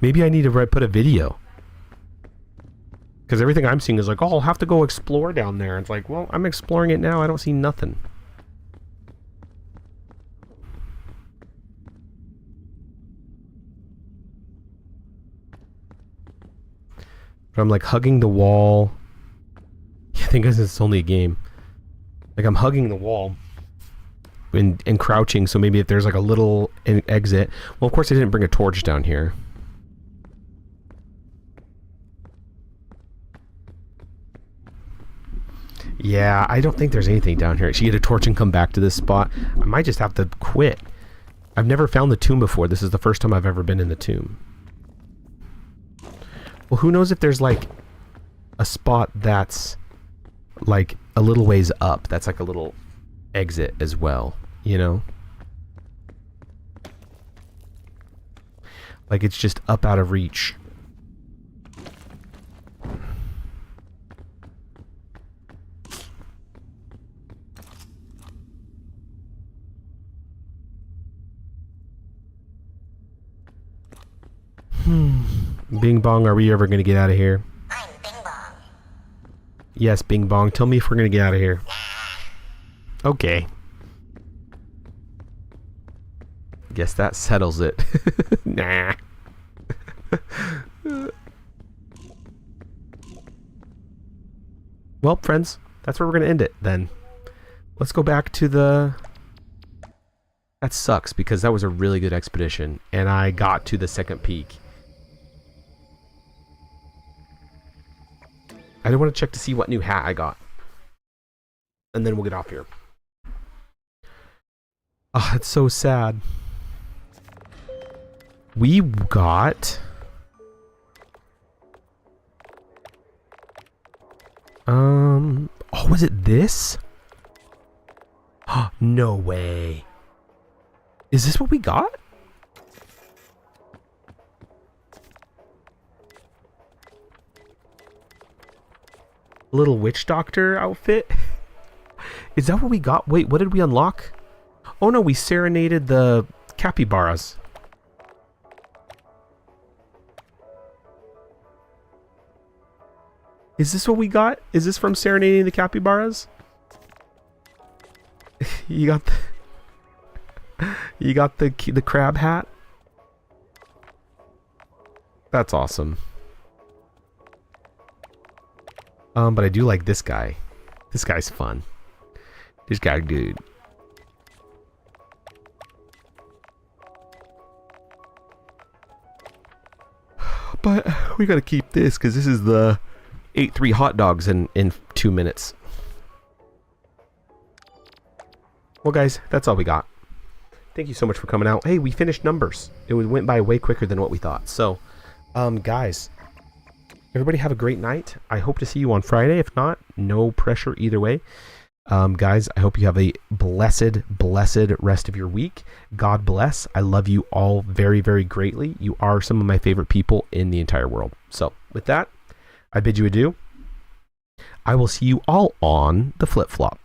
Maybe I need to put a video. Because everything I'm seeing is like, oh, I'll have to go explore down there. It's like, well, I'm exploring it now. I don't see nothing. But I'm like hugging the wall. I think it's only a game. Like, I'm hugging the wall and crouching. So maybe if there's like a little exit. Well, of course I didn't bring a torch down here. Yeah, I don't think there's anything down here. Should get a torch and come back to this spot. I might just have to quit. I've never found the tomb before. This is the first time I've ever been in the tomb. Well, who knows if there's like a spot that's like a little ways up. That's like a little exit as well, you know? Like it's just up out of reach. Bing Bong, are we ever going to get out of here? I'm Bing Bong. Yes, Bing Bong. Tell me if we're going to get out of here. Okay. Guess that settles it. Nah. Well, friends, that's where we're going to end it then. Let's go back to the... That sucks because that was a really good expedition and I got to the second peak. I do want to check to see what new hat I got. And then we'll get off here. Oh, it's so sad. We got... Oh, was it this? No way. Is this what we got? Little witch doctor outfit? Is that what we got? Wait, what did we unlock? Oh no, we serenaded the capybaras. Is this what we got? Is this from serenading the capybaras? You got the crab hat? That's awesome. But I do like this guy. This guy's fun. This guy, dude. But we gotta keep this because this is the 8-3 hot dogs in 2 minutes. Well, guys, that's all we got. Thank you so much for coming out. Hey, we finished numbers. It went by way quicker than what we thought. So, guys, everybody have a great night. I hope to see you on Friday. If not, no pressure either way. Guys, I hope you have a blessed rest of your week. God bless. I love you all very, very greatly. You are some of my favorite people in the entire world. So, with that, I bid you adieu. I will see you all on the flip-flop.